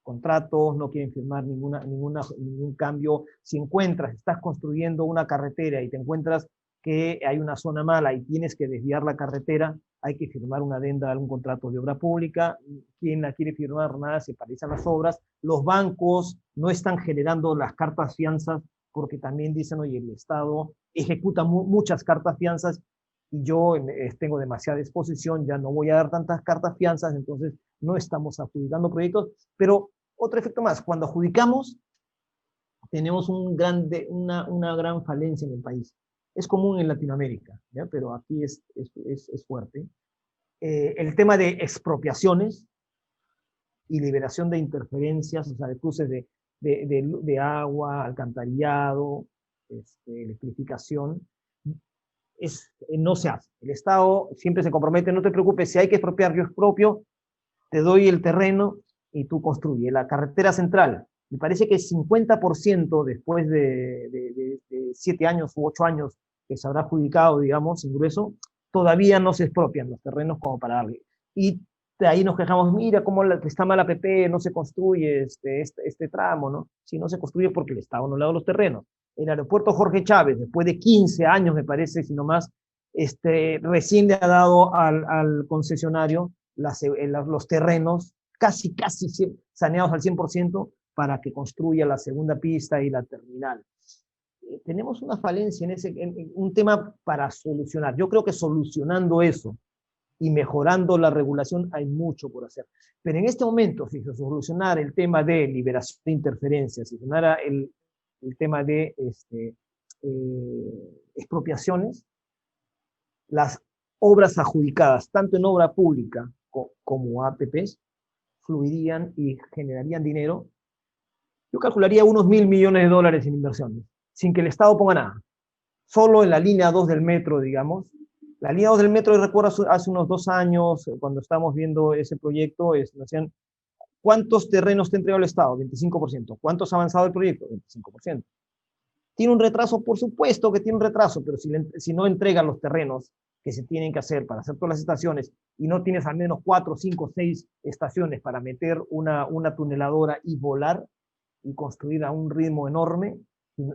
contratos, no quieren firmar ningún cambio. Si estás construyendo una carretera y te encuentras que hay una zona mala y tienes que desviar la carretera, hay que firmar una adenda a algún contrato de obra pública. Quien la quiere firmar, nada, se paralizan las obras. Los bancos no están generando las cartas fianzas porque también dicen, oye, el Estado ejecuta muchas cartas fianzas y yo tengo demasiada exposición, ya no voy a dar tantas cartas fianzas, entonces no estamos adjudicando proyectos. Pero otro efecto más, cuando adjudicamos, tenemos una gran falencia en el país. Es común en Latinoamérica, ¿ya? Pero aquí es fuerte. El tema de expropiaciones y liberación de interferencias, o sea, de cruces de agua, alcantarillado, electrificación, no se hace. El Estado siempre se compromete, no te preocupes, si hay que expropiar, yo expropio, te doy el terreno y tú construyes. La carretera central, me parece que el 50% después de 7 años u 8 años que se habrá adjudicado, digamos, en grueso, todavía no se expropian los terrenos como para darle. Y de ahí nos quejamos, mira cómo está mal la APP, no se construye este tramo, ¿no? Si no se construye porque el Estado no le ha dado los terrenos. El aeropuerto Jorge Chávez, después de 15 años, me parece, si no más, recién le ha dado al concesionario los terrenos casi saneados al 100% para que construya la segunda pista y la terminal. Tenemos una falencia en un tema para solucionar. Yo creo que solucionando eso y mejorando la regulación hay mucho por hacer. Pero en este momento, si se solucionara el tema de liberación de interferencias, si solucionara el tema de expropiaciones, las obras adjudicadas, tanto en obra pública como APPs, fluirían y generarían dinero. Yo calcularía unos $1.000 millones en inversiones, sin que el Estado ponga nada. Solo en la línea 2 del metro, digamos. La línea 2 del metro, recuerdo hace unos 2 años, cuando estábamos viendo ese proyecto, nos decían, ¿cuántos terrenos te ha entregado el Estado? 25%. ¿Cuántos ha avanzado el proyecto? 25%. ¿Tiene un retraso? Por supuesto que tiene un retraso, pero si no entregan los terrenos que se tienen que hacer para hacer todas las estaciones y no tienes al menos 4, 5, 6 estaciones para meter una tuneladora y volar y construir a un ritmo enorme,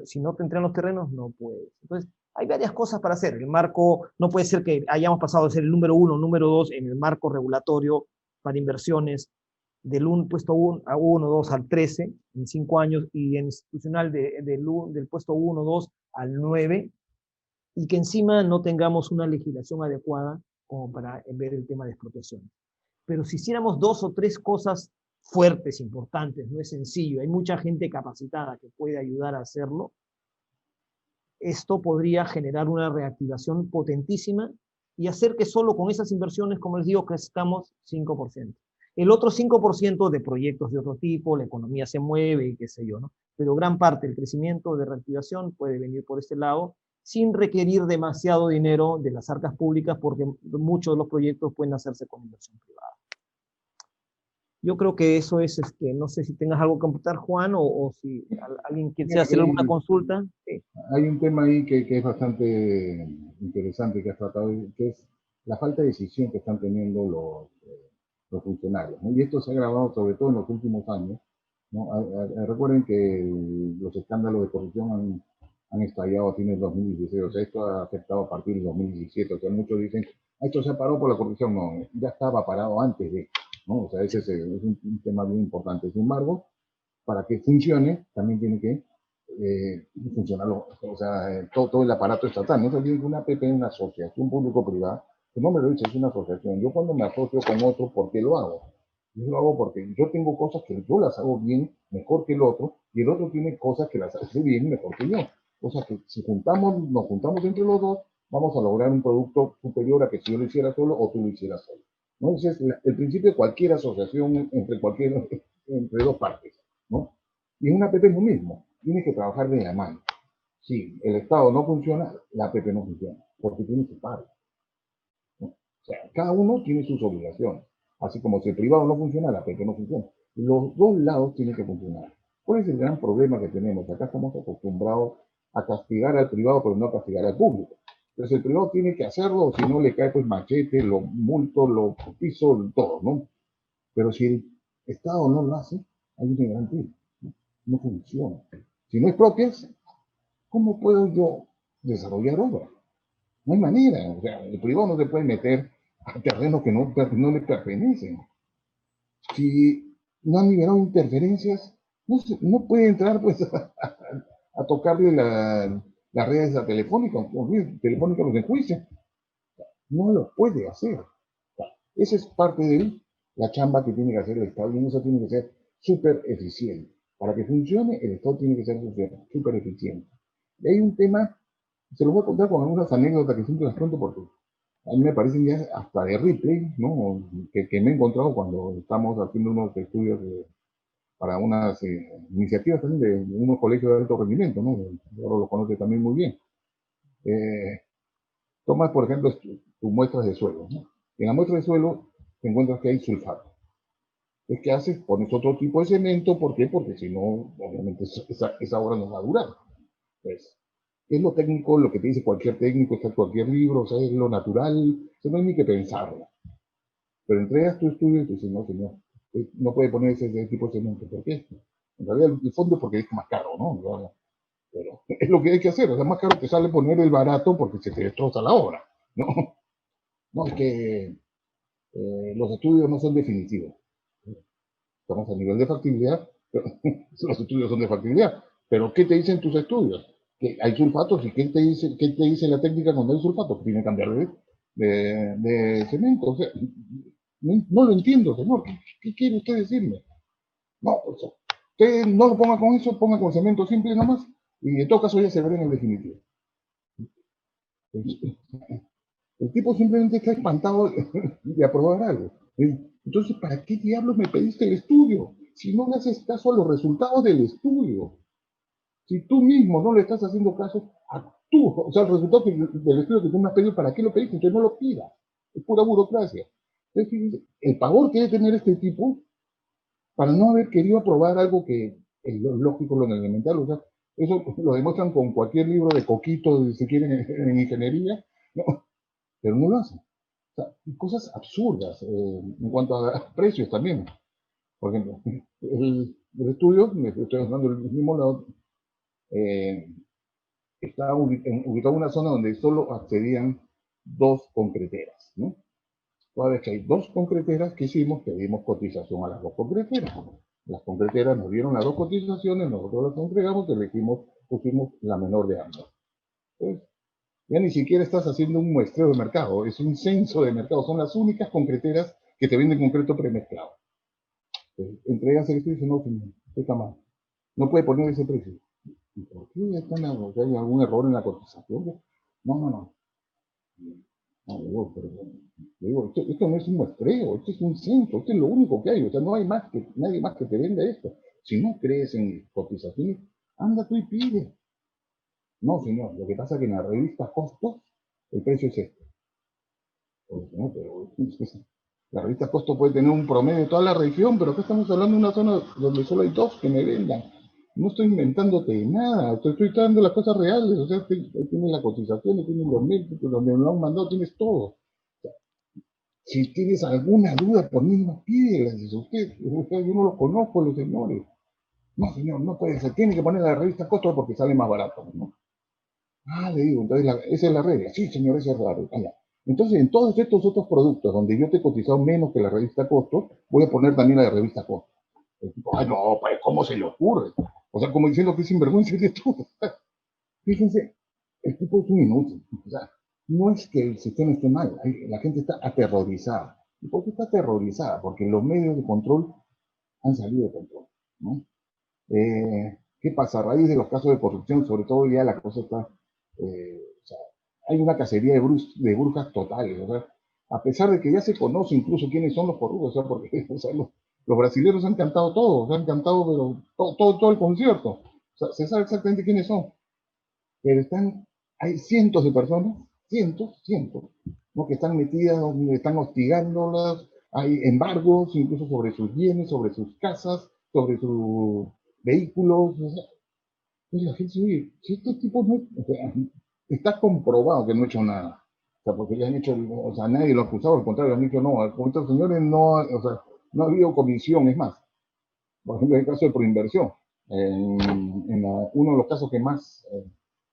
si no te entregan los terrenos, no puedes. Entonces, hay varias cosas para hacer. El marco, no puede ser que hayamos pasado de ser el número 1, número 2 en el marco regulatorio para inversiones del puesto 1, 2 al 13 en 5 años y en institucional del puesto 1, 2 al 9, y que encima no tengamos una legislación adecuada como para ver el tema de expropiación. Pero si hiciéramos 2 o 3 cosas fuertes, importantes, no es sencillo, hay mucha gente capacitada que puede ayudar a hacerlo, esto podría generar una reactivación potentísima y hacer que solo con esas inversiones, como les digo, crezcamos 5%. El otro 5% de proyectos de otro tipo, la economía se mueve y qué sé yo, ¿no? Pero gran parte del crecimiento de reactivación puede venir por este lado, sin requerir demasiado dinero de las arcas públicas, porque muchos de los proyectos pueden hacerse con inversión privada. Yo creo que eso es, no sé si tengas algo que computar, Juan, o si alguien quiere hacer alguna consulta. Sí. Hay un tema ahí que es bastante interesante que has tratado, que es la falta de decisión que están teniendo los funcionarios, ¿no? Y esto se ha agravado sobre todo en los últimos años, ¿no? Recuerden que los escándalos de corrupción han estallado a fines de 2016, o sea, esto ha afectado a partir de 2017, o sea, muchos dicen, esto se ha parado por la corrupción, no, ya estaba parado antes de, ¿no? O sea, ese es un tema bien importante. Sin embargo, para que funcione, también tiene que funcionar, o sea, todo el aparato estatal. No es una APP, una asociación público-privada, que no me lo dice, es una asociación. Yo cuando me asocio con otro, ¿por qué lo hago? Yo lo hago porque yo tengo cosas que yo las hago bien, mejor que el otro, y el otro tiene cosas que las hace bien, mejor que yo. O sea, que si nos juntamos entre los dos, vamos a lograr un producto superior a que si yo lo hiciera solo o tú lo hicieras solo. ¿No? Ese es el principio de cualquier asociación entre dos partes, ¿no? Y una APP es lo mismo, tienes que trabajar de la mano. Si el Estado no funciona, la APP no funciona, porque tiene que pagar, ¿no? O sea, cada uno tiene sus obligaciones. Así como si el privado no funciona, la APP no funciona. Los dos lados tienen que funcionar. ¿Cuál es el gran problema que tenemos? Acá estamos acostumbrados a castigar al privado, pero no a castigar al público. Entonces el privado tiene que hacerlo, o si no le cae pues machete, lo multo, lo piso, todo, ¿no? Pero si el Estado no lo hace, hay una garantía. No funciona. Si no expropias, ¿cómo puedo yo desarrollar obra? No hay manera. O sea, el privado no se puede meter a terrenos que no le pertenecen. Si no han liberado interferencias, no puede entrar pues a tocarle las redes a Telefónica, Telefónica los enjuicia. No lo puede hacer. Esa es parte de la chamba que tiene que hacer el Estado, y eso tiene que ser súper eficiente. Para que funcione, el Estado tiene que ser súper eficiente. Y hay un tema, se lo voy a contar con algunas anécdotas que siempre las cuento porque a mí me parecen ya hasta de replay, ¿no? Que me he encontrado cuando estamos haciendo unos estudios para unas iniciativas también de unos colegios de alto rendimiento, ¿no? Ahora lo conoce también muy bien. Tomas, por ejemplo, tus muestras de suelo, ¿no? En la muestra de suelo te encuentras que hay sulfato. Entonces, ¿qué haces? Pones otro tipo de cemento. ¿Por qué? Porque si no, obviamente esa obra no va a durar. Pues, es lo técnico, lo que te dice cualquier técnico, está en cualquier libro, o sea, es lo natural, eso no hay ni que pensarlo. Pero entregas tu estudio y te dicen, no, señor, no puede poner ese tipo de cemento. ¿Por qué? En realidad, el fondo es porque es más caro, ¿no? Pero es lo que hay que hacer. O sea, más caro te sale poner el barato porque se te destroza la obra, ¿no? No, es que los estudios no son definitivos. Estamos a nivel de factibilidad, pero los estudios son de factibilidad. Pero ¿qué te dicen tus estudios? Que hay sulfatos. ¿Y qué te dice la técnica cuando hay sulfatos? Que tiene que cambiar de cemento. O sea, no lo entiendo, señor. ¿Qué quiere usted decirme? No, pues, usted no lo ponga con eso, ponga con cemento simple nomás, y en todo caso ya se verá en el definitivo. El tipo simplemente está espantado de aprobar algo. Entonces, ¿para qué diablos me pediste el estudio? Si no le haces caso a los resultados del estudio. Si tú mismo no le estás haciendo caso a tú, o sea, el resultado del estudio que tú me has pedido, ¿para qué lo pediste? Entonces no lo pidas. Es pura burocracia. Entonces, el pavor que debe tener este tipo para no haber querido aprobar algo que es lo lógico, lo elemental, o sea, eso lo demuestran con cualquier libro de coquito, si quieren, en ingeniería, ¿no? Pero no lo hacen. O sea, cosas absurdas en cuanto a precios también. Por ejemplo, el estudio, me estoy hablando del mismo lado, está ubicado en una zona donde solo accedían 2 concreteras, ¿no? Toda vez que hay 2 concreteras, ¿qué hicimos? Pedimos cotización a las 2 concreteras. Las concreteras nos dieron las 2 cotizaciones, nosotros las entregamos, elegimos, pusimos la menor de ambas. Entonces, ya ni siquiera estás haciendo un muestreo de mercado, es un censo de mercado, son las únicas concreteras que te venden concreto premezclado. Entregas el estudio y dicen, no, señor, está mal, no puede poner ese precio. ¿Y por qué hay algún error en la cotización? No. No, pero, digo, esto no es un muestreo, esto es un censo, esto es lo único que hay, o sea, no hay nadie más que te venda esto. Si no crees en cotizaciones, anda tú y pide. No, señor, lo que pasa es que en la revista Costos el precio es este. No, pero la revista Costos puede tener un promedio de toda la región, pero acá estamos hablando de una zona donde solo hay 2 que me vendan. No estoy inventándote nada, estoy dando las cosas reales, o sea, tienes la cotización, tienes los médicos, donde me lo han mandado, tienes todo. O sea, si tienes alguna duda, por mí no pídelas, dice usted, yo no lo conozco, los señores. No, señor, no puede ser, tiene que poner la revista Costos porque sale más barato, ¿no? Ah, le digo, entonces esa es la regla. Sí, señor, esa es la regla. Entonces, en todos estos otros productos donde yo te he cotizado menos que la revista Costos, voy a poner también la de revista Costos. El tipo, ay, no, pues, ¿cómo se le ocurre? O sea, como diciendo que es sinvergüenza de todo. Fíjense, el tipo es un inútil. O sea, no es que el sistema esté mal, la gente está aterrorizada. ¿Y por qué está aterrorizada? Porque los medios de control han salido de control, ¿no? ¿Qué pasa? A raíz de los casos de corrupción, sobre todo ya la cosa está, o sea, hay una cacería de brujas totales, o sea, a pesar de que ya se conoce incluso quiénes son los corruptos, o sea, porque o sea, los brasileños han cantado todo, han cantado pero todo el concierto, o sea, se sabe exactamente quiénes son, pero hay cientos de personas, cientos, ¿no? Que están metidas, están hostigándolas, hay embargos incluso sobre sus bienes, sobre sus casas, sobre sus vehículos, o sea, pues la gente, oye, si este tipo no, o sea, está comprobado que no ha hecho nada, o sea, porque ya han hecho, o sea, nadie lo ha acusado, al contrario, han dicho, no, con estos señores no, o sea, no ha habido comisión, es más, por ejemplo, el caso de Proinversión, uno de los casos que más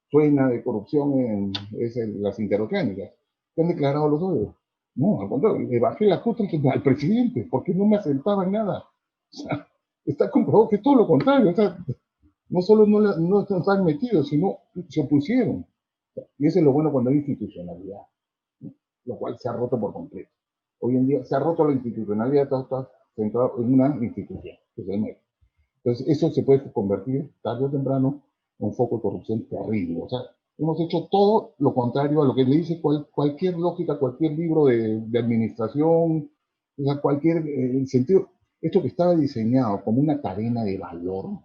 suena de corrupción es las interoceánicas, que han declarado los odios. No, al contrario, le bajé la cuota al presidente, porque no me aceptaba en nada. O sea, está comprobado que es todo lo contrario. O sea, no solo no están metidos, sino se opusieron. Y eso es lo bueno cuando hay institucionalidad, ¿no? Lo cual se ha roto por completo. Hoy en día se ha roto la institucionalidad, todo está centrado en una institución, que es el MEC. Entonces, eso se puede convertir tarde o temprano en un foco de corrupción terrible. O sea, hemos hecho todo lo contrario a lo que le dice cualquier lógica, cualquier libro de administración, o sea, cualquier sentido. Esto que estaba diseñado como una cadena de valor,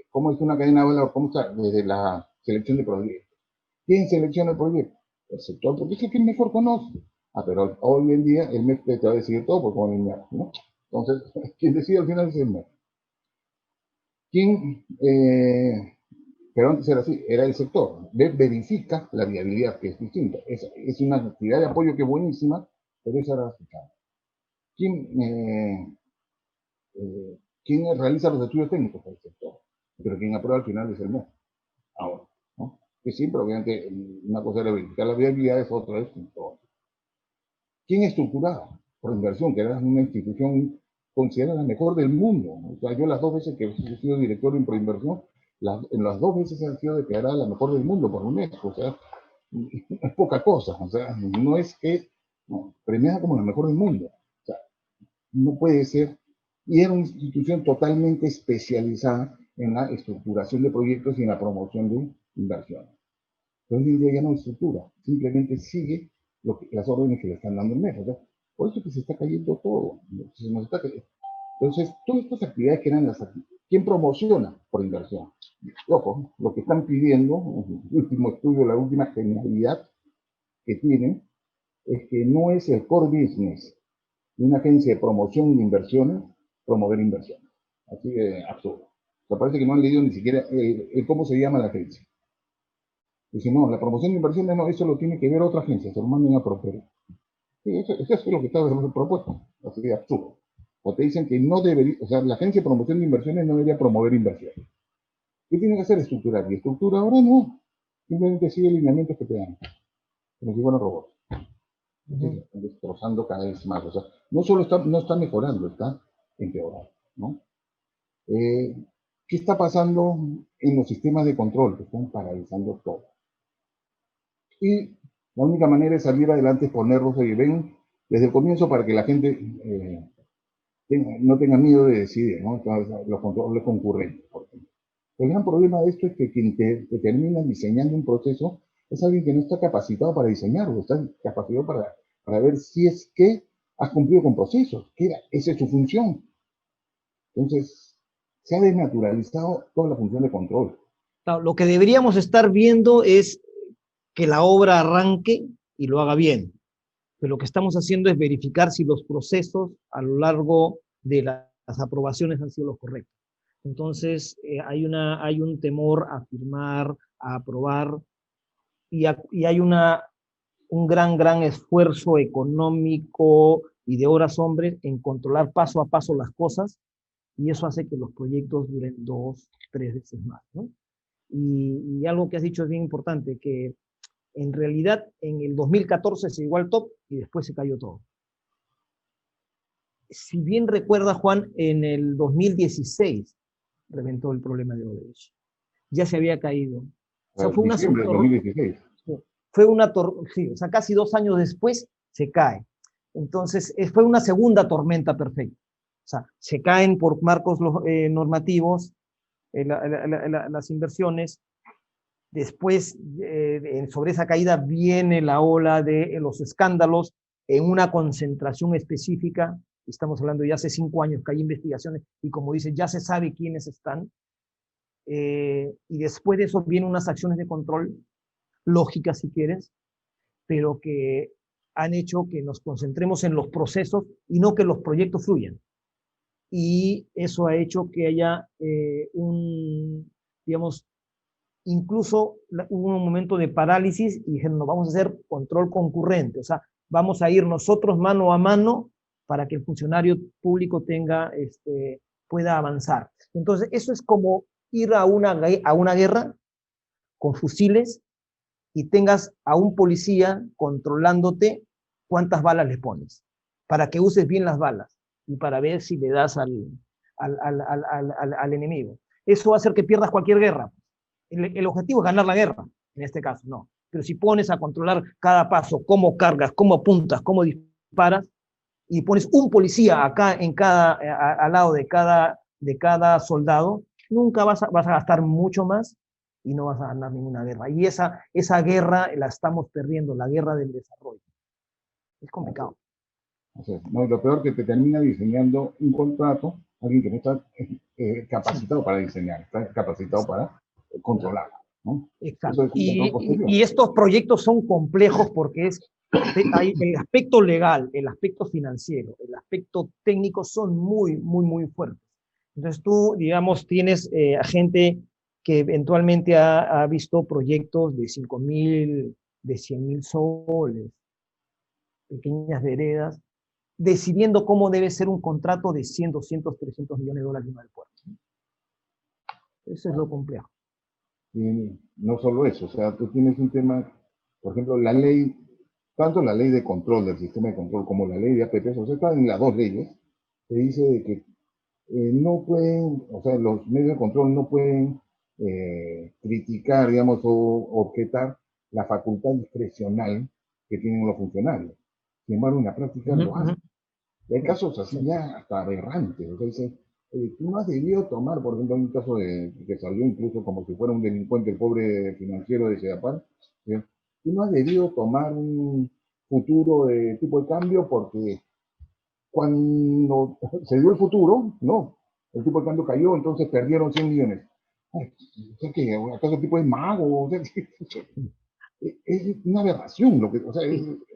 ¿cómo es una cadena de valor? ¿Cómo está? Desde la selección de proyectos. ¿Quién selecciona el proyecto? El sector, porque es el que mejor conoce. Ah, pero hoy en día el MEF te va a decidir todo porque con el MEF, ¿no? Entonces, quien decide al final es el MEF. ¿Quién? Pero antes era así, era el sector. Verifica la viabilidad, que es distinta. Es una actividad de apoyo que es buenísima, pero esa era la ¿Quién, ¿Quién realiza los estudios técnicos? El sector. Pero quien aprueba al final es el MEF. Ahora, ¿no? Que siempre, obviamente, una cosa era verificar la viabilidad, es otra es todo. ¿Quién estructuraba? Por inversión, que era una institución considerada la mejor del mundo. O sea, yo las dos veces que he sido director en Proinversión, en las dos veces han sido declarada la mejor del mundo por UNESCO. O sea, es poca cosa. O sea, no es que premiada como la mejor del mundo. O sea, no puede ser. Y era una institución totalmente especializada en la estructuración de proyectos y en la promoción de inversiones. Pero hoy en día ya no hay estructura, simplemente sigue las órdenes que le están dando el MEF. O sea, por eso que se está cayendo todo. Entonces, todas estas actividades que eran ¿quién promociona por inversión? Loco, lo que están pidiendo, el último estudio, la última genialidad que tienen, es que no es el core business de una agencia de promoción de inversiones promover inversiones. Así de absurdo. O sea, parece que no han leído ni siquiera cómo se llama la agencia. Dice, no, la promoción de inversiones no, eso lo tiene que ver otra agencia, se lo mandan a Proper. Sí, eso es lo que está propuesto, así de absurdo. O te dicen que no debería, o sea, la agencia de promoción de inversiones no debería promover inversiones. ¿Qué tiene que hacer? Estructurar. Y estructura ahora no. Simplemente sigue lineamientos que te dan. Como si fueran robots. Están destrozando cada vez más. O sea, no solo no está mejorando, está empeorando, ¿no? ¿Qué está pasando en los sistemas de control? Que están paralizando todo. Y la única manera de salir adelante es ponerlos y ven desde el comienzo para que la gente no tenga miedo de decidir, ¿no? Los controles concurrentes, por ejemplo. El gran problema de esto es que quien te termina diseñando un proceso es alguien que no está capacitado para diseñarlo, está capacitado para ver si es que has cumplido con procesos, que esa es su función. Entonces, se ha desnaturalizado toda la función de control. Claro, lo que deberíamos estar viendo es que la obra arranque y lo haga bien. Pero lo que estamos haciendo es verificar si los procesos a lo largo de las aprobaciones han sido los correctos. Entonces, hay un temor a firmar, a aprobar, y hay un gran esfuerzo económico y de horas hombres en controlar paso a paso las cosas, y eso hace que los proyectos duren 2, 3 veces más, ¿no? Y algo que has dicho es bien importante, que en realidad en el 2014 se llegó al top y después se cayó todo. Si bien recuerda, Juan, en el 2016 reventó el problema de Odebrecht. Ya se había caído. O sea, fue diciembre del 2016. Sí, o sea, casi 2 años después se cae. Entonces, fue una segunda tormenta perfecta. O sea, se caen por marcos normativos las inversiones. Después, sobre esa caída viene la ola de los escándalos en una concentración específica. Estamos hablando ya hace 5 años que hay investigaciones y, como dice, ya se sabe quiénes están. Y después de eso vienen unas acciones de control lógicas, si quieres, pero que han hecho que nos concentremos en los procesos y no que los proyectos fluyan. Y eso ha hecho que haya digamos, incluso hubo un momento de parálisis y dijeron, no, vamos a hacer control concurrente, o sea, vamos a ir nosotros mano a mano para que el funcionario público pueda avanzar. Entonces, eso es como ir a una guerra con fusiles y tengas a un policía controlándote cuántas balas le pones, para que uses bien las balas y para ver si le das al enemigo. eso va a hacer que pierdas cualquier guerra. El objetivo es ganar la guerra, en este caso, no. Pero si pones a controlar cada paso, cómo cargas, cómo apuntas, cómo disparas, y pones un policía acá al lado de cada soldado, nunca vas a gastar mucho más y no vas a ganar ninguna guerra. Y esa guerra la estamos perdiendo, la guerra del desarrollo. Es complicado. O sea, no, lo peor que te termina diseñando un contrato, alguien que no está capacitado para diseñar, está capacitado para controlar, ¿no? Exacto. Eso es un control posterior. Y estos proyectos son complejos porque hay el aspecto legal, el aspecto financiero, el aspecto técnico son muy, muy, muy fuertes. Entonces tú, digamos, tienes a gente que eventualmente ha visto proyectos de 5.000, de 100.000 soles, pequeñas veredas, decidiendo cómo debe ser un contrato de 100, 200, 300 millones de dólares en el puerto. Eso es lo complejo. Y no solo eso, o sea, tú tienes un tema, por ejemplo, la ley, tanto la ley de control del sistema de control como la ley de APPs, o sea, están en las dos leyes, te dice de que no pueden, o sea, los medios de control no pueden criticar, digamos, o objetar la facultad discrecional que tienen los funcionarios. Sin embargo, en la práctica lo hacen. Y hay casos así ya hasta aberrantes. O sea, dicen, tú no has debido tomar, por ejemplo, hay un caso que salió incluso como si fuera un delincuente, el pobre financiero de Sedapal, ¿sí? Tú no has debido tomar un futuro de tipo de cambio porque cuando se dio el futuro, no, el tipo de cambio cayó, entonces perdieron 100 millones. Ay, o sea, que ¿acaso el tipo es mago? O sea, es una aberración. O sea,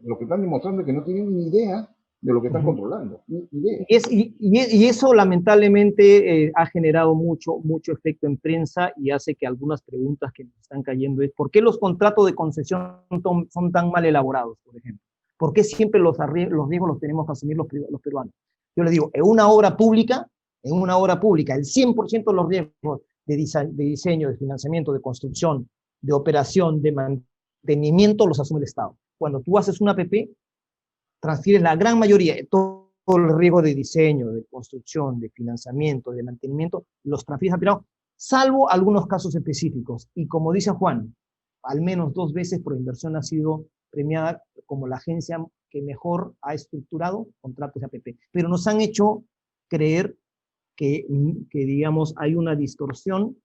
lo que están demostrando es que no tienen ni idea de lo que están controlando. Ni idea. Y eso lamentablemente ha generado mucho efecto en prensa y hace que algunas preguntas que nos están cayendo es ¿por qué los contratos de concesión son tan mal elaborados, por ejemplo? ¿Por qué siempre los riesgos los tenemos que asumir los peruanos? Yo les digo, en una obra pública, el 100% de los riesgos de diseño, de financiamiento, de construcción, de operación, de mantenimiento, los asume el Estado. Cuando tú haces una APP, transfieres la gran mayoría, todo el riesgo de diseño, de construcción, de financiamiento, de mantenimiento, los transfieres al privado, salvo algunos casos específicos. Y como dice Juan, al menos 2 veces Proinversión ha sido premiada como la agencia que mejor ha estructurado contratos de APP. Pero nos han hecho creer que digamos, hay una distorsión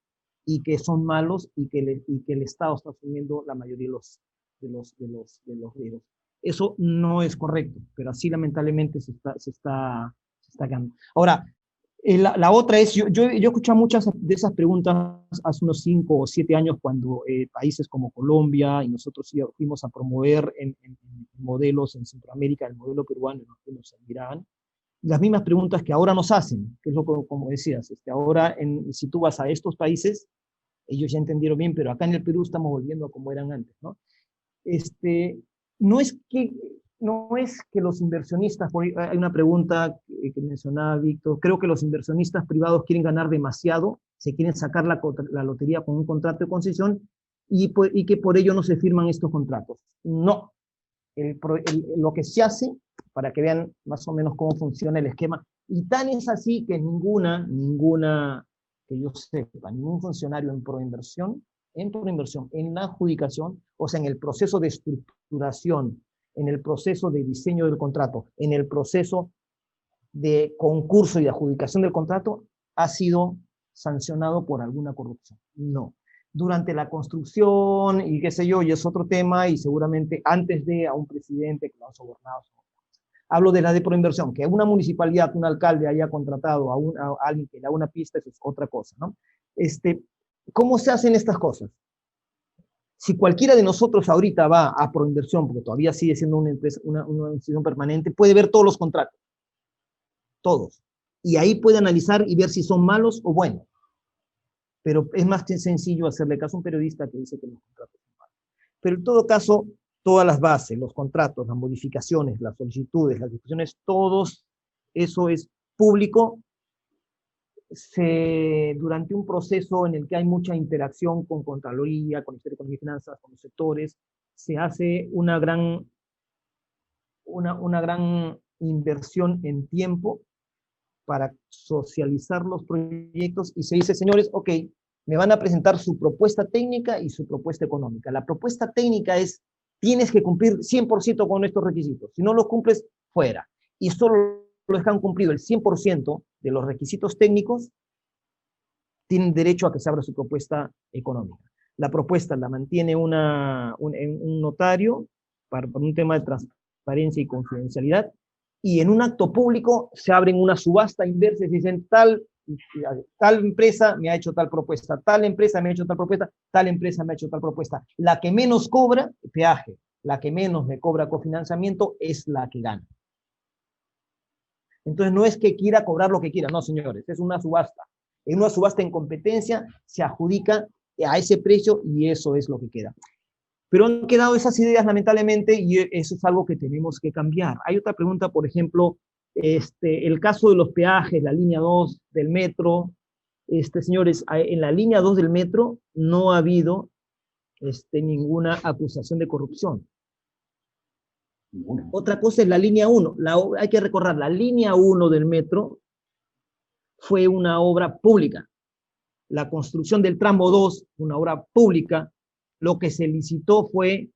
y que son malos y que el Estado está asumiendo la mayoría de los riesgos. Eso no es correcto, pero así lamentablemente se está dando. Ahora, la otra es, yo he escuchado muchas de esas preguntas hace unos 5 o 7 años cuando países como Colombia y nosotros fuimos a promover en modelos en Centroamérica, el modelo peruano, que nos miraban, las mismas preguntas que ahora nos hacen, que es lo que, como decías, ahora si tú vas a estos países, ellos ya entendieron bien, pero acá en el Perú estamos volviendo a como eran antes, ¿no? No es que los inversionistas, hay una pregunta que mencionaba Víctor, creo que los inversionistas privados quieren ganar demasiado, se quieren sacar la lotería con un contrato de concesión y que por ello no se firman estos contratos. No, lo que se hace, para que vean más o menos cómo funciona el esquema, y tan es así que ninguna, que yo sepa, ningún funcionario en proinversión, en la adjudicación, o sea, en el proceso de estructuración, en el proceso de diseño del contrato, en el proceso de concurso y de adjudicación del contrato, ha sido sancionado por alguna corrupción. No. Durante la construcción y qué sé yo, y es otro tema, y seguramente antes de a un presidente que lo han sobornado. Hablo de la de proinversión, que una municipalidad, un alcalde haya contratado a alguien que le haga una pista, eso es otra cosa, ¿no? ¿Cómo se hacen estas cosas? Si cualquiera de nosotros ahorita va a Proinversión, porque todavía sigue siendo una empresa, una institución permanente, puede ver todos los contratos. Todos. Y ahí puede analizar y ver si son malos o buenos. Pero es más sencillo hacerle caso a un periodista que dice que los contratos son malos. Pero en todo caso, todas las bases, los contratos, las modificaciones, las solicitudes, las discusiones, todos, eso es público. Durante un proceso en el que hay mucha interacción con Contraloría, con el Ministerio de Economía y Finanzas, con los sectores, se hace una gran inversión en tiempo para socializar los proyectos y se dice, señores, ok, me van a presentar su propuesta técnica y su propuesta económica. La propuesta técnica es, tienes que cumplir 100% con estos requisitos. Si no los cumples, fuera. Y solo los que han cumplido el 100% de los requisitos técnicos tienen derecho a que se abra su propuesta económica. La propuesta la mantiene un notario para un tema de transparencia y confidencialidad, y en un acto público se abren una subasta inversa y dicen tal empresa me ha hecho tal propuesta, tal empresa me ha hecho tal propuesta, tal empresa me ha hecho tal propuesta. La que menos cobra peaje, la que menos me cobra cofinanciamiento es la que gana. Entonces no es que quiera cobrar lo que quiera, no señores, es una subasta. En una subasta en competencia se adjudica a ese precio y eso es lo que queda. Pero han quedado esas ideas lamentablemente y eso es algo que tenemos que cambiar. Hay otra pregunta, por ejemplo, el caso de los peajes, la línea 2 del metro. Señores, en la línea 2 del metro no ha habido ninguna acusación de corrupción. Otra cosa es la línea 1. Hay que recordar, la línea 1 del metro fue una obra pública. La construcción del tramo 2, una obra pública. Lo que se licitó fue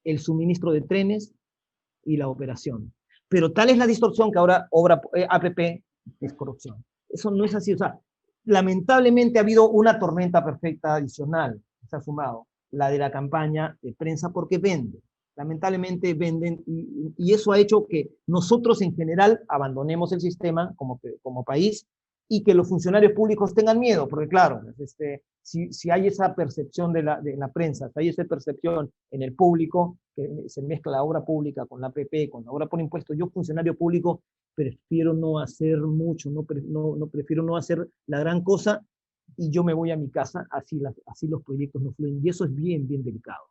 el suministro de trenes y la operación. Pero tal es la distorsión que ahora obra APP es corrupción. Eso no es así. O sea, lamentablemente ha habido una tormenta perfecta adicional, se ha sumado, la de la campaña de prensa, porque vende. Lamentablemente venden y eso ha hecho que nosotros en general abandonemos el sistema como país y que los funcionarios públicos tengan miedo, porque claro, si hay esa percepción de la prensa, si hay esa percepción en el público, que se mezcla la obra pública con la APP, con la obra por impuestos, yo funcionario público prefiero no hacer mucho, prefiero no hacer la gran cosa y yo me voy a mi casa, así los proyectos no fluyen, y eso es bien, bien delicado.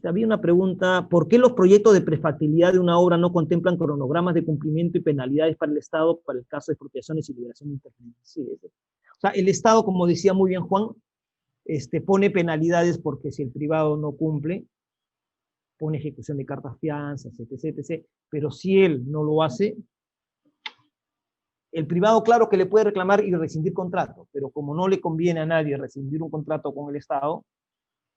Había una pregunta, ¿por qué los proyectos de prefactibilidad de una obra no contemplan cronogramas de cumplimiento y penalidades para el Estado para el caso de expropiaciones y liberación de internet? Sí, o sea, el Estado, como decía muy bien Juan, pone penalidades porque si el privado no cumple, pone ejecución de cartas fianzas, etc., etc., pero si él no lo hace, el privado claro que le puede reclamar y rescindir contrato, pero como no le conviene a nadie rescindir un contrato con el Estado,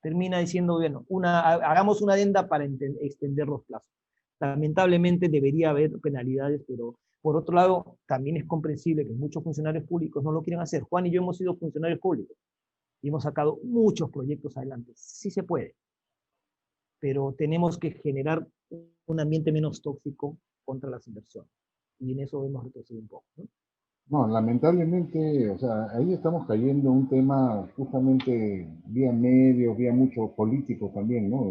termina diciendo, bueno, hagamos una adenda para extender los plazos. Lamentablemente debería haber penalidades, pero por otro lado, también es comprensible que muchos funcionarios públicos no lo quieren hacer. Juan y yo hemos sido funcionarios públicos y hemos sacado muchos proyectos adelante. Sí se puede, pero tenemos que generar un ambiente menos tóxico contra las inversiones. Y en eso hemos retrocedido un poco, ¿no? No, lamentablemente, o sea, ahí estamos cayendo en un tema justamente vía medios, vía muchos políticos también, ¿no?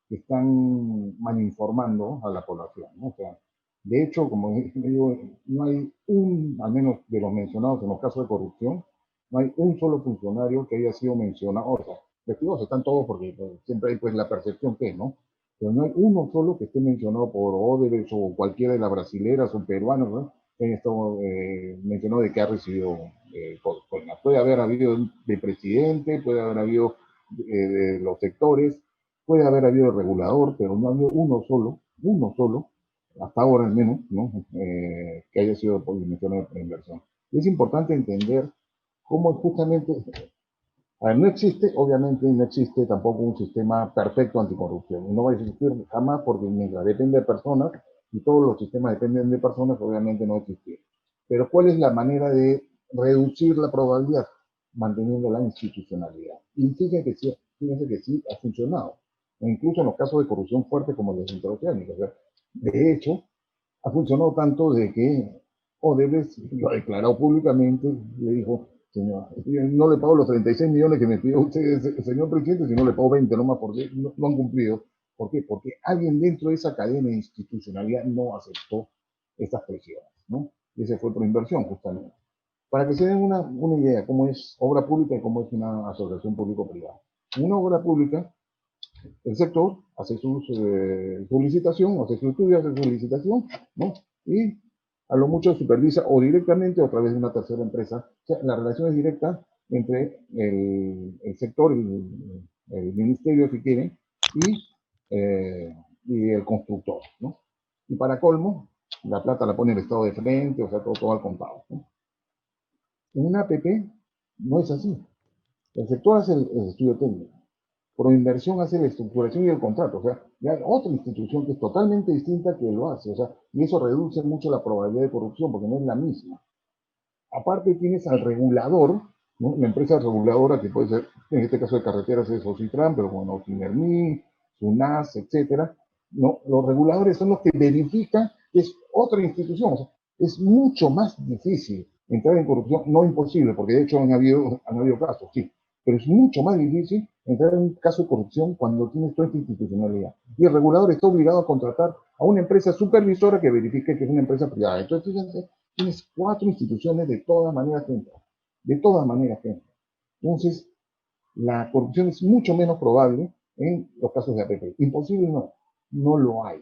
Que están malinformando a la población, ¿no? O sea, de hecho, como digo, no hay al menos de los mencionados en los casos de corrupción, no hay un solo funcionario que haya sido mencionado, o sea, vestidos están todos porque siempre hay pues la percepción que, ¿no? Pero no hay uno solo que esté mencionado por Odebrecht o cualquiera de las brasileras o peruanos, ¿no? Esto mencionó de que ha recibido coimas. Puede haber habido de presidente, puede haber habido de los sectores, puede haber habido de regulador, pero no ha habido uno solo, hasta ahora al menos, ¿no? Que haya sido por mencionado de inversión. Es importante entender cómo justamente, a ver, no existe, obviamente no existe tampoco un sistema perfecto anticorrupción. Y no va a existir jamás porque mientras depende de personas, y todos los sistemas dependen de personas, obviamente no existe. Pero ¿cuál es la manera de reducir la probabilidad? Manteniendo la institucionalidad. Y fíjense que sí ha funcionado. E incluso en los casos de corrupción fuerte como los interoceánicos. O sea, de hecho, ha funcionado tanto de que Odebrecht lo ha declarado públicamente, le dijo, señor, no le pago los 36 millones que me pidió usted, señor presidente, si no le pago 20 nomás porque no han cumplido. ¿Por qué? Porque alguien dentro de esa cadena de institucionalidad no aceptó estas presiones, ¿no? Y ese fue por inversión, justamente. Para que se den una idea cómo es obra pública y cómo es una asociación público-privada. En una obra pública, el sector hace su licitación, hace su estudio, hace su licitación, ¿no? Y a lo mucho supervisa o directamente o a través de una tercera empresa. O sea, la relación es directa entre el sector, el ministerio, si quieren, y el constructor, ¿no? Y para colmo, la plata la pone el Estado de frente, o sea, todo al contado, ¿no? En una APP no es así. El sector hace el estudio técnico. Proinversión hace la estructuración y el contrato. O sea, ya otra institución que es totalmente distinta que lo hace. O sea, y eso reduce mucho la probabilidad de corrupción porque no es la misma. Aparte tienes al regulador, ¿no? La empresa reguladora que puede ser, en este caso de carreteras es Ocitran, pero bueno, Tinermin, SUNAS, etcétera, ¿no? Los reguladores son los que verifican que es otra institución. O sea, es mucho más difícil entrar en corrupción, no imposible, porque de hecho han habido casos, sí, pero es mucho más difícil entrar en un caso de corrupción cuando tienes toda esta institucionalidad. Y el regulador está obligado a contratar a una empresa supervisora que verifique que es una empresa privada. Entonces, fíjense, tienes 4 instituciones de todas maneras que entran. De todas maneras que entran. Entonces, la corrupción es mucho menos probable en los casos de APP. Imposible no, no lo hay.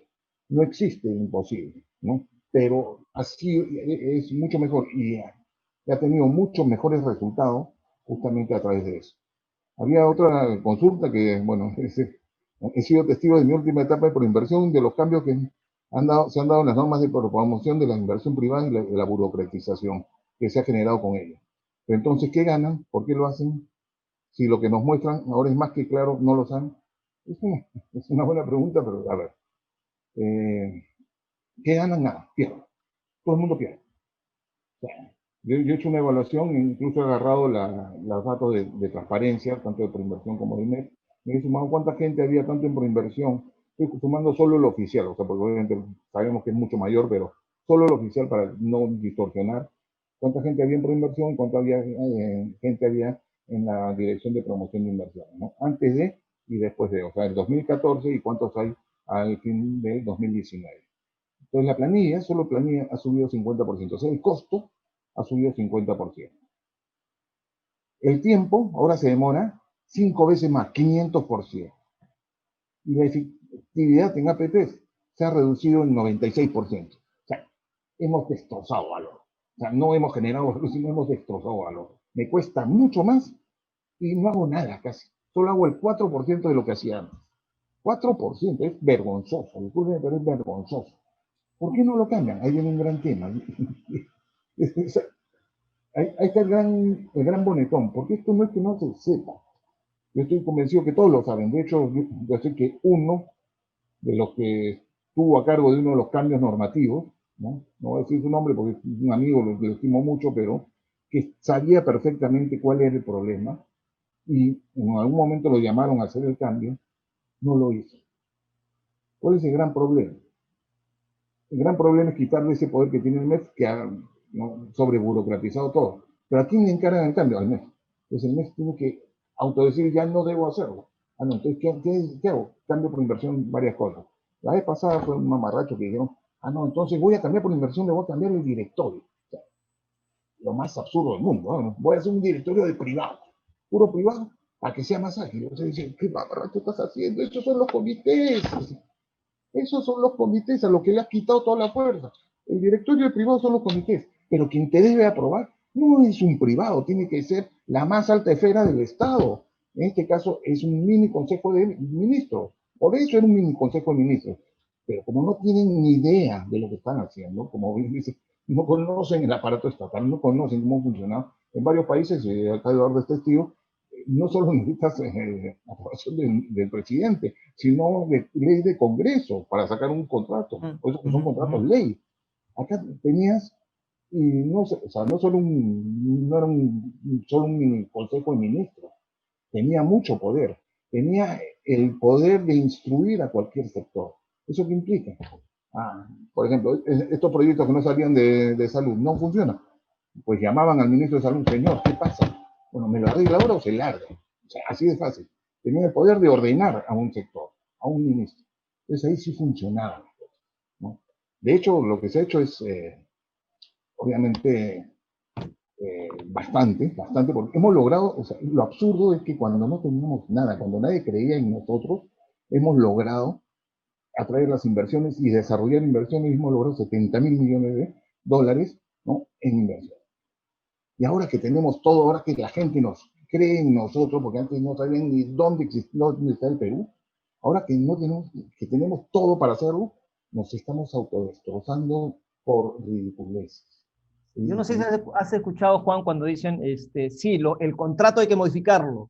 No existe imposible, ¿no? Pero así es mucho mejor y ha tenido muchos mejores resultados justamente a través de eso. Había otra consulta que, bueno, he sido testigo de mi última etapa de proinversión, de los cambios que se han dado en las normas de promoción de la inversión privada y la burocratización que se ha generado con ella. Pero entonces, ¿qué ganan? ¿Por qué lo hacen? Si lo que nos muestran ahora es más que claro, no lo saben. Es una buena pregunta, pero a ver. ¿Qué ganan? Nada, pierden. Todo el mundo pierde. O sea, yo he hecho una evaluación, incluso he agarrado los datos de transparencia, tanto de proinversión como de INET. Me he sumado cuánta gente había tanto en proinversión. Estoy sumando solo lo oficial, o sea, porque obviamente sabemos que es mucho mayor, pero solo lo oficial para no distorsionar. ¿Cuánta gente había en proinversión? ¿Cuánta gente había en la dirección de promoción de inversión, ¿no? Antes de y después de, o sea, el 2014 y cuántos hay al fin del 2019. Entonces la planilla, solo planilla ha subido 50%, o sea, el costo ha subido 50%. El tiempo ahora se demora 5 veces más, 500%. Y la efectividad en APPs se ha reducido en 96%. O sea, hemos destrozado valor. O sea, no hemos generado valor, sino hemos destrozado valor. Me cuesta mucho más y no hago nada casi. Solo hago el 4% de lo que hacía antes. 4%, es vergonzoso. Disculpen, pero es vergonzoso. ¿Por qué no lo cambian? Ahí viene un gran tema. Ahí está el gran bonetón, porque esto no es que no se sepa. Yo estoy convencido que todos lo saben. De hecho, yo sé que uno de los que estuvo a cargo de uno de los cambios normativos, no voy a decir su nombre porque es un amigo, lo estimo mucho, pero que sabía perfectamente cuál era el problema y en algún momento lo llamaron a hacer el cambio, no lo hizo. ¿Cuál es el gran problema? El gran problema es quitarle ese poder que tiene el MEF, que ha sobreburocratizado todo. Pero ¿a quién le encargan el cambio? Al MEF. Entonces el MEF tiene que autodecir, ya no debo hacerlo. Ah, no, entonces, ¿qué hago? Cambio por inversión varias cosas. La vez pasada fue un mamarracho que dijeron, no, entonces voy a cambiar por inversión, le voy a cambiar el directorio. O sea, lo más absurdo del mundo, ¿no? Voy a hacer un directorio de privado, puro privado, para que sea más ágil. O sea, dicen, ¿qué mamarracho estás haciendo? Estos son los comités. Esos son los comités a los que le has quitado toda la fuerza. El directorio de privado son los comités, pero quien te debe aprobar no es un privado, tiene que ser la más alta esfera del Estado. En este caso es un mini consejo de ministros. Por eso era un mini consejo de ministros. Pero como no tienen ni idea de lo que están haciendo, como dice, no conocen el aparato estatal, no conocen cómo funciona. En varios países, acá Eduardo es testigo, no solo necesitas aprobación del presidente, sino de ley de Congreso para sacar un contrato. Por eso que son contratos ley. Acá tenías, y no, o sea, no era solo un consejo de ministros, tenía mucho poder. Tenía el poder de instruir a cualquier sector. ¿Eso qué implica? Por ejemplo, estos proyectos que no salían de salud no funcionan. Pues llamaban al ministro de salud, señor, ¿qué pasa? Bueno, ¿me lo arregla ahora o se larga? O sea, así de fácil. Tenía el poder de ordenar a un sector, a un ministro. Entonces ahí sí funcionaba, ¿no? De hecho, lo que se ha hecho es, obviamente, bastante, porque hemos logrado, o sea, lo absurdo es que cuando no teníamos nada, cuando nadie creía en nosotros, hemos logrado atraer las inversiones y desarrollar inversiones, hemos logrado 70.000 millones de dólares, ¿no?, en inversión. Y ahora que tenemos todo, ahora que la gente nos cree en nosotros, porque antes no sabían ni dónde está el Perú, ahora que no tenemos, que tenemos todo para hacerlo, nos estamos autodestrozando por ridiculeces. Yo no sé si has escuchado, Juan, cuando dicen, sí, el contrato hay que modificarlo,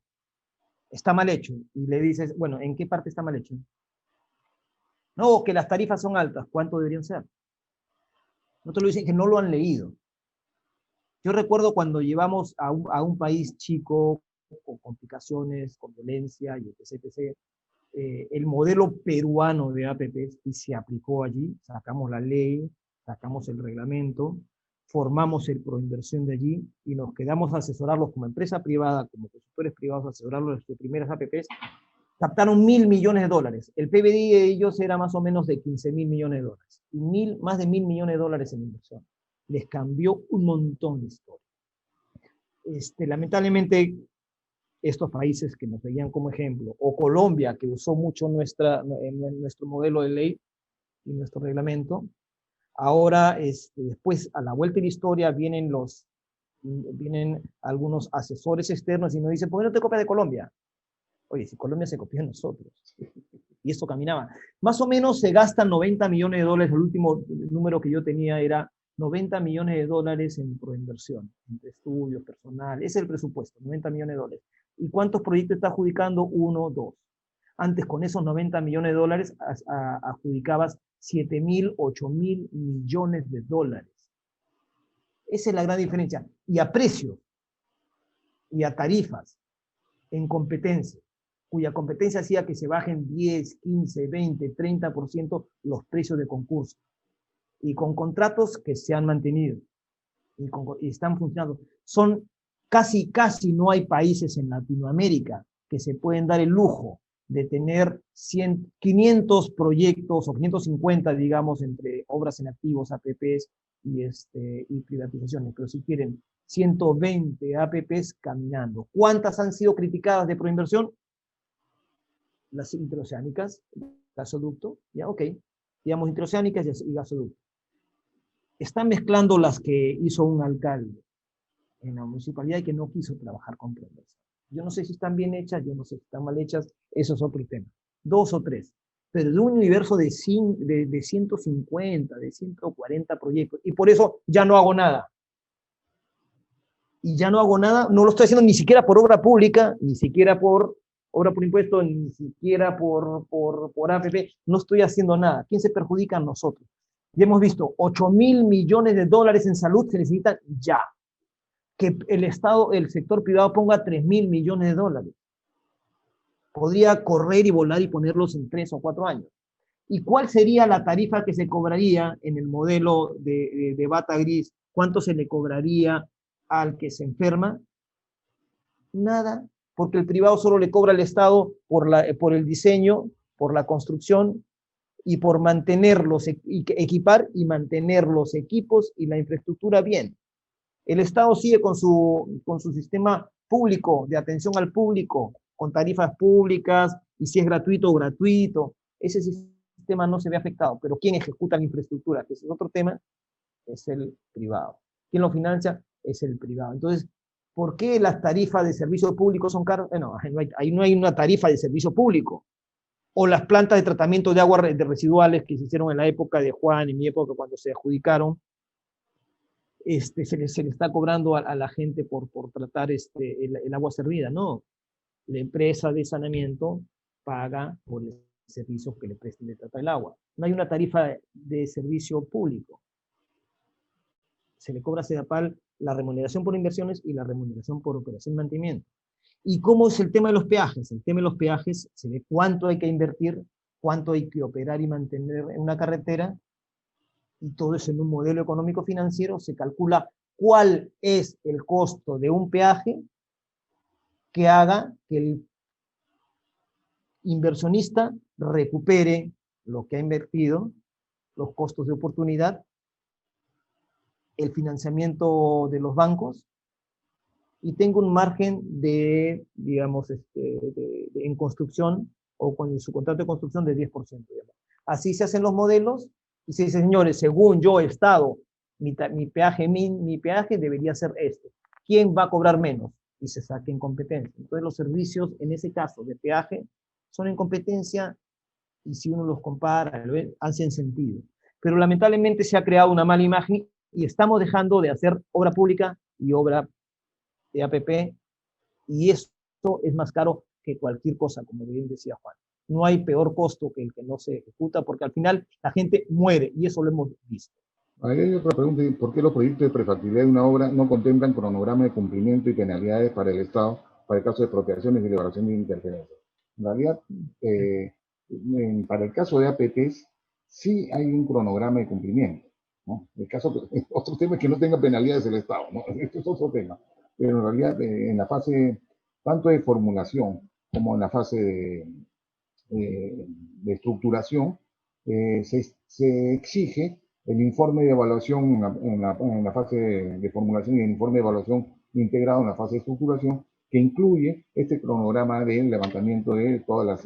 está mal hecho. Y le dices, bueno, ¿en qué parte está mal hecho? No, que las tarifas son altas. ¿Cuánto deberían ser? No te lo dicen, que no lo han leído. Yo recuerdo cuando llevamos a un país chico, con complicaciones, con violencia y etc., etc., el modelo peruano de APPs y se aplicó allí, sacamos la ley, sacamos el reglamento, formamos el Proinversión de allí y nos quedamos a asesorarlos como empresa privada, como consultores privados, a asesorarlos de sus primeras APPs, captaron $1.000 millones. El PBI de ellos era más o menos de $15.000 millones. Y más de $1.000 millones en inversión. Les cambió un montón de historia. Lamentablemente, estos países que nos veían como ejemplo, o Colombia, que usó mucho nuestro modelo de ley y nuestro reglamento, ahora, después, a la vuelta de la historia, vienen algunos asesores externos y nos dicen, ¿por qué no te copias de Colombia? Oye, si Colombia se copió de nosotros, y esto caminaba. Más o menos se gastan $90 millones, el último número que yo tenía era $90 millones en proinversión, entre estudios, personal, ese es el presupuesto, $90 millones. ¿Y cuántos proyectos está adjudicando? 1, 2. Antes con esos $90 millones adjudicabas 7.000, 8.000 millones de dólares. Esa es la gran diferencia. Y a precios, y a tarifas, en competencia, cuya competencia hacía que se bajen 10, 15, 20, 30% los precios de concurso. Y con contratos que se han mantenido y están funcionando. Casi no hay países en Latinoamérica que se pueden dar el lujo de tener 500 proyectos o 550, digamos, entre obras en activos, APPs y privatizaciones. Pero si quieren 120 APPs caminando. ¿Cuántas han sido criticadas de proinversión? Las interoceánicas, gasoducto, ya, ok, digamos interoceánicas y gasoducto. Están mezclando las que hizo un alcalde en la municipalidad y que no quiso trabajar con proinversión. Yo no sé si están bien hechas, yo no sé si están mal hechas, eso es otro tema. 2 o 3, pero de un universo de 150, de 140 proyectos, y por eso ya no hago nada. Y ya no hago nada, no lo estoy haciendo ni siquiera por obra pública, ni siquiera por obra por impuesto, ni siquiera por APP, no estoy haciendo nada. ¿Quién se perjudica? Nosotros. Ya hemos visto, $8.000 millones en salud se necesitan ya. Que el Estado, el sector privado ponga $3.000 millones. Podría correr y volar y ponerlos en 3 o 4 años. ¿Y cuál sería la tarifa que se cobraría en el modelo de bata gris? ¿Cuánto se le cobraría al que se enferma? Nada, porque el privado solo le cobra al Estado por el diseño, por la construcción y por mantenerlos, equipar y mantener los equipos y la infraestructura bien. El Estado sigue con su sistema público, de atención al público, con tarifas públicas, y si es gratuito, gratuito. Ese sistema no se ve afectado, pero ¿quién ejecuta la infraestructura? Que ese es otro tema, es el privado. ¿Quién lo financia? Es el privado. Entonces, ¿por qué las tarifas de servicio público son caras? Bueno, ahí no hay una tarifa de servicio público. O las plantas de tratamiento de aguas residuales que se hicieron en la época de Juan, en mi época, cuando se adjudicaron, se le está cobrando a la gente por tratar el agua servida. No, la empresa de saneamiento paga por el servicio que le presten de tratar el agua. No hay una tarifa de servicio público. Se le cobra a Sedapal la remuneración por inversiones y la remuneración por operación y mantenimiento. ¿Y cómo es el tema de los peajes? El tema de los peajes se ve cuánto hay que invertir, cuánto hay que operar y mantener en una carretera, y todo eso en un modelo económico financiero se calcula cuál es el costo de un peaje que haga que el inversionista recupere lo que ha invertido, los costos de oportunidad, el financiamiento de los bancos, y tengo un margen de, digamos, en construcción o con su contrato de construcción de 10%. Digamos. Así se hacen los modelos y se dice, señores, según yo, Estado, mi peaje debería ser este. ¿Quién va a cobrar menos? Y se saque en competencia. Entonces los servicios, en ese caso de peaje, son en competencia y si uno los compara, hacen sentido. pero lamentablemente se ha creado una mala imagen y estamos dejando de hacer obra pública y obra de APP, y esto es más caro que cualquier cosa, como bien decía Juan. No hay peor costo que el que no se ejecuta, porque al final la gente muere, y eso lo hemos visto. Ahí hay otra pregunta: ¿por qué los proyectos de prefactibilidad de una obra no contemplan cronograma de cumplimiento y penalidades para el Estado para el caso de expropiaciones y liberación de interferencias? En realidad, para el caso de APTs, sí hay un cronograma de cumplimiento, ¿no? El caso, otro tema es que no tenga penalidades el Estado, ¿no? Esto es otro tema. Pero en realidad, en la fase tanto de formulación como en la fase de estructuración, se exige el informe de evaluación en la fase de formulación y el informe de evaluación integrado en la fase de estructuración, que incluye este cronograma del levantamiento de todas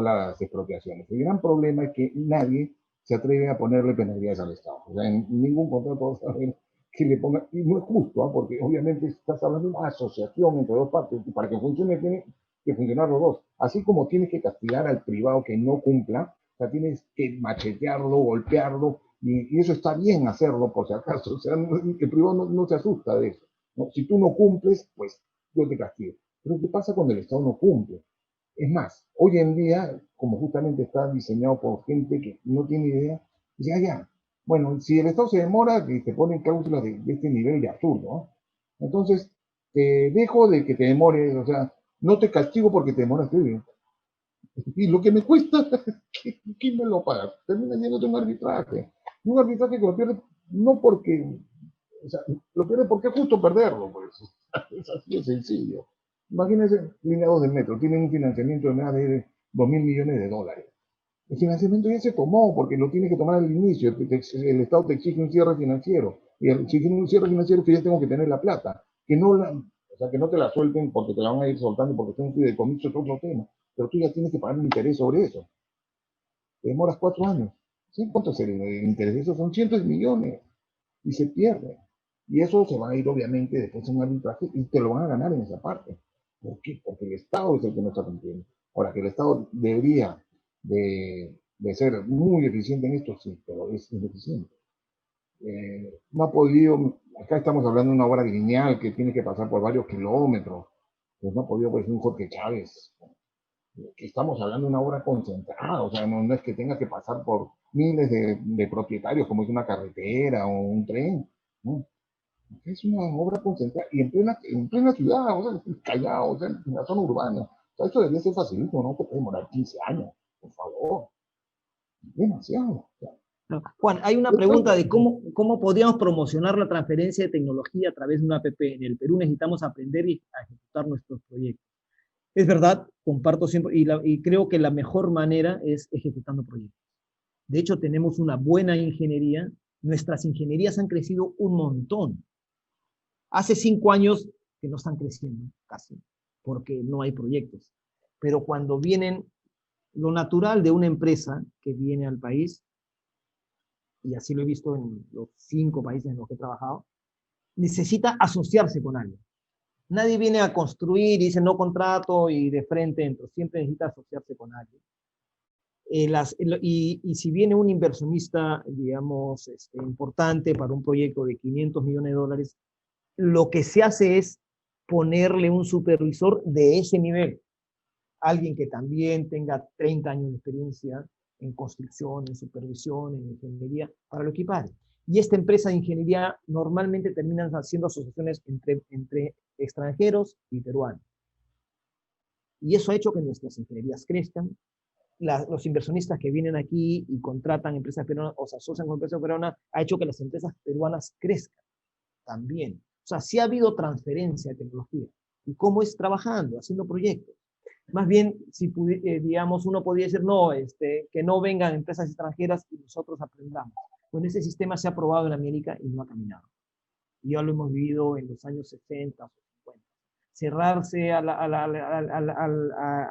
las expropiaciones. El gran problema es que nadie se atreve a ponerle penalidades al Estado. O sea, en ningún contrato va a haber que le ponga, y no es justo, ¿eh? Porque obviamente estás hablando de una asociación entre dos partes, y para que funcione tiene que funcionar los dos. Así como tienes que castigar al privado que no cumpla, o sea, tienes que machetearlo, golpearlo, y eso está bien hacerlo por si acaso. O sea, el privado no se asusta de eso, ¿no? Si tú no cumples, pues yo te castigo. Pero ¿qué pasa cuando el Estado no cumple? Es más, hoy en día, como justamente está diseñado por gente que no tiene idea, ya. Bueno, si el Estado se demora, que te ponen cláusulas de este nivel de absurdo, ¿no? Entonces, te dejo de que te demores, o sea, no te castigo porque te demoras escribir. Y lo que me cuesta, ¿quién me lo paga? Termina yéndote un arbitraje. Y un arbitraje que lo pierde no porque, o sea, lo pierde porque es justo perderlo, pues. Es así de sencillo. Imagínense, Línea 2 del metro, tienen un financiamiento de más de 2.000 millones de dólares. El financiamiento ya se tomó porque lo tiene que tomar al inicio. El Estado te exige un cierre financiero. Y al exigir un cierre financiero, que ya tengo que tener la plata. O sea, que no te la suelten porque te la van a ir soltando porque está un fideicomiso, es otro tema. Pero tú ya tienes que pagar un interés sobre eso. Te demoras 4 años. ¿Sí? ¿Cuánto es el interés? Eso son cientos de millones. Y se pierde. Y eso se va a ir, obviamente, después en un arbitraje y te lo van a ganar en esa parte. ¿Por qué? Porque el Estado es el que no está cumpliendo. Ahora, que el Estado debería de ser muy eficiente en esto, sí, pero es ineficiente. No ha podido, acá estamos hablando de una obra lineal que tiene que pasar por varios kilómetros, pues no ha podido, por ejemplo, un Jorge Chávez, que estamos hablando de una obra concentrada, o sea, no es que tenga que pasar por miles de propietarios como es una carretera o un tren, ¿no? Es una obra concentrada y en plena ciudad, o sea, Callao, o sea, en la zona urbana. O sea, esto debería ser facilito, no te puede demorar 15 años, por favor. Demasiado. O sea, Juan, hay una pregunta de cómo podríamos promocionar la transferencia de tecnología a través de una APP. En el Perú necesitamos aprender y a ejecutar nuestros proyectos. Es verdad, comparto siempre, y creo que la mejor manera es ejecutando proyectos. De hecho, tenemos una buena ingeniería. Nuestras ingenierías han crecido un montón. Hace 5 años que no están creciendo casi, porque no hay proyectos. Pero cuando vienen, lo natural de una empresa que viene al país, y así lo he visto en los 5 países en los que he trabajado, necesita asociarse con alguien. Nadie viene a construir y dice no contrato y de frente entro. Siempre necesita asociarse con alguien. Y si viene un inversionista, digamos, importante para un proyecto de 500 millones de dólares, lo que se hace es ponerle un supervisor de ese nivel. Alguien que también tenga 30 años de experiencia en construcción, en supervisión, en ingeniería, para lo equipar. Y esta empresa de ingeniería normalmente terminan haciendo asociaciones entre extranjeros y peruanos. Y eso ha hecho que nuestras ingenierías crezcan. Los inversionistas que vienen aquí y contratan empresas peruanas o se asocian con empresas peruanas, ha hecho que las empresas peruanas crezcan también. O sea, sí ha habido transferencia de tecnología. ¿Y cómo es trabajando, haciendo proyectos? Más bien, si digamos, uno podría decir, no, que no vengan empresas extranjeras y nosotros aprendamos. Bueno, ese sistema se ha probado en América y no ha caminado. Y ya lo hemos vivido en los años 60 o 50. Cerrarse a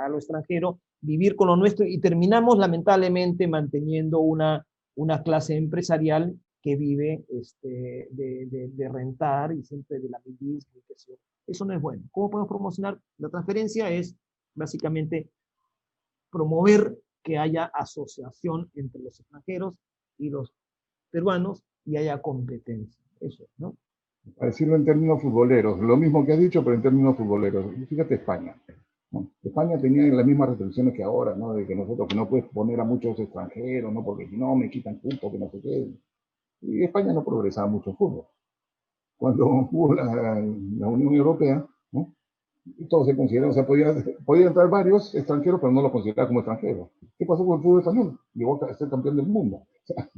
lo extranjero, vivir con lo nuestro y terminamos lamentablemente manteniendo una clase empresarial que vive de rentar y siempre de la milicia. Eso no es bueno. ¿Cómo podemos promocionar? La transferencia es básicamente promover que haya asociación entre los extranjeros y los peruanos y haya competencia. Eso, ¿no? A decirlo en términos futboleros, lo mismo que has dicho, pero en términos futboleros. Fíjate España. ¿No? España tenía las mismas restricciones que ahora, ¿no? De que nosotros que no puedes poner a muchos extranjeros, ¿no? Porque si no me quitan puntos, que no sé qué. Y España no progresaba mucho en fútbol. Cuando hubo la Unión Europea, ¿no? Y todo se consideraba, o sea, podía entrar varios extranjeros, pero no los consideraba como extranjeros. ¿Qué pasó con el fútbol español? Llegó a ser campeón del mundo. O sea,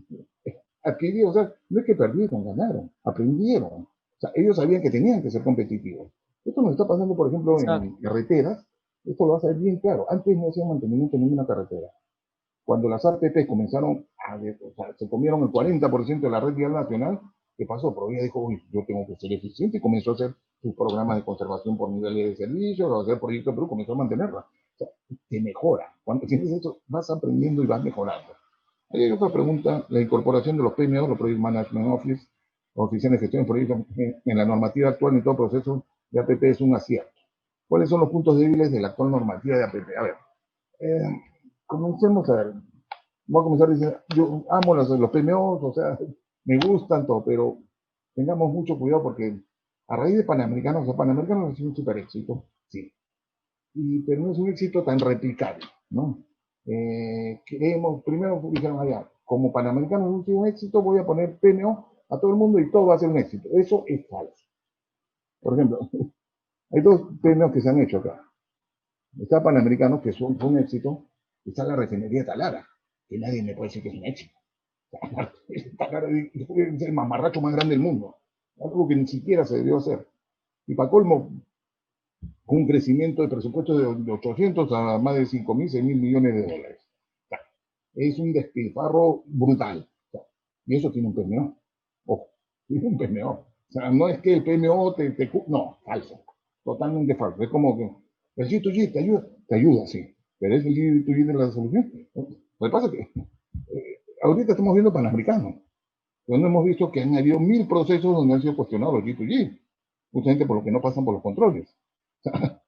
adquirió, o sea, no es que perdieron, ganaron, aprendieron. O sea, ellos sabían que tenían que ser competitivos. Esto nos está pasando, por ejemplo, en carreteras. Esto lo va a ser bien claro. Antes no hacían mantenimiento en ninguna carretera. Cuando las APP comenzaron o sea, se comieron el 40% de la red vial nacional, ¿qué pasó? Provida dijo, uy, yo tengo que ser eficiente y comenzó a hacer sus programas de conservación por niveles de servicio, a hacer proyectos, pero comenzó a mantenerla. O sea, te mejora. Cuando tienes esto, vas aprendiendo y vas mejorando. Hay otra pregunta, la incorporación de los PMO, los Project Management Office, Oficinas de Gestión de Proyectos, en la normativa actual en todo proceso de APP es un acierto. ¿Cuáles son los puntos débiles de la actual normativa de APP? A ver, comencemos a ver. Voy a comenzar diciendo, yo amo los PMOs, o sea, me gustan todo, pero tengamos mucho cuidado porque a raíz de Panamericanos, o Panamericanos ha sido un super éxito, sí, pero no es un éxito tan replicable, ¿no? Primero dijeron allá, como Panamericanos es un éxito, voy a poner PMO a todo el mundo y todo va a ser un éxito. Eso es falso. Por ejemplo, hay dos PMOs que se han hecho acá. Está Panamericanos, que fue un éxito, y está la refinería Talara, que nadie me puede decir que es un éxito. Talara es el mamarracho más grande del mundo, algo que ni siquiera se debió hacer. Y para colmo, con un crecimiento de presupuesto de 800 a más de 5.000, 6.000 millones de dólares. O sea, es un despilfarro brutal. O sea, y eso tiene un PMO. Ojo, tiene un PMO. O sea, no es que el PMO no, falso. Totalmente falso. Es como que el G2G te ayuda, sí. Pero es el G2G de la solución. Lo que pasa es que ahorita estamos viendo Panamericanos. Donde hemos visto que han habido 1.000 procesos donde han sido cuestionados los G2G. Justamente por lo que no pasan por los controles. O sea,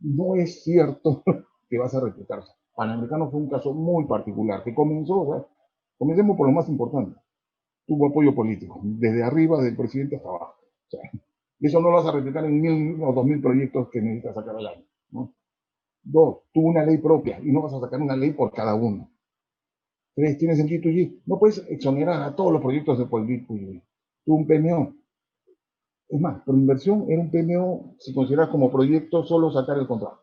no es cierto que vas a replicarse. Panamericano fue un caso muy particular, que comenzó, o sea, comencemos por lo más importante, tuvo apoyo político, desde arriba del presidente hasta abajo. O sea, y eso no lo vas a replicar en 1.000 o 2.000 proyectos que necesitas sacar al año, ¿no? Dos, tuvo una ley propia y no vas a sacar una ley por cada uno. Tres, tienes el G2G, no puedes exonerar a todos los proyectos de por el G2G. Tuvo un PMO. Es más, por inversión era un PMO, si consideras como proyecto, solo sacar el contrato.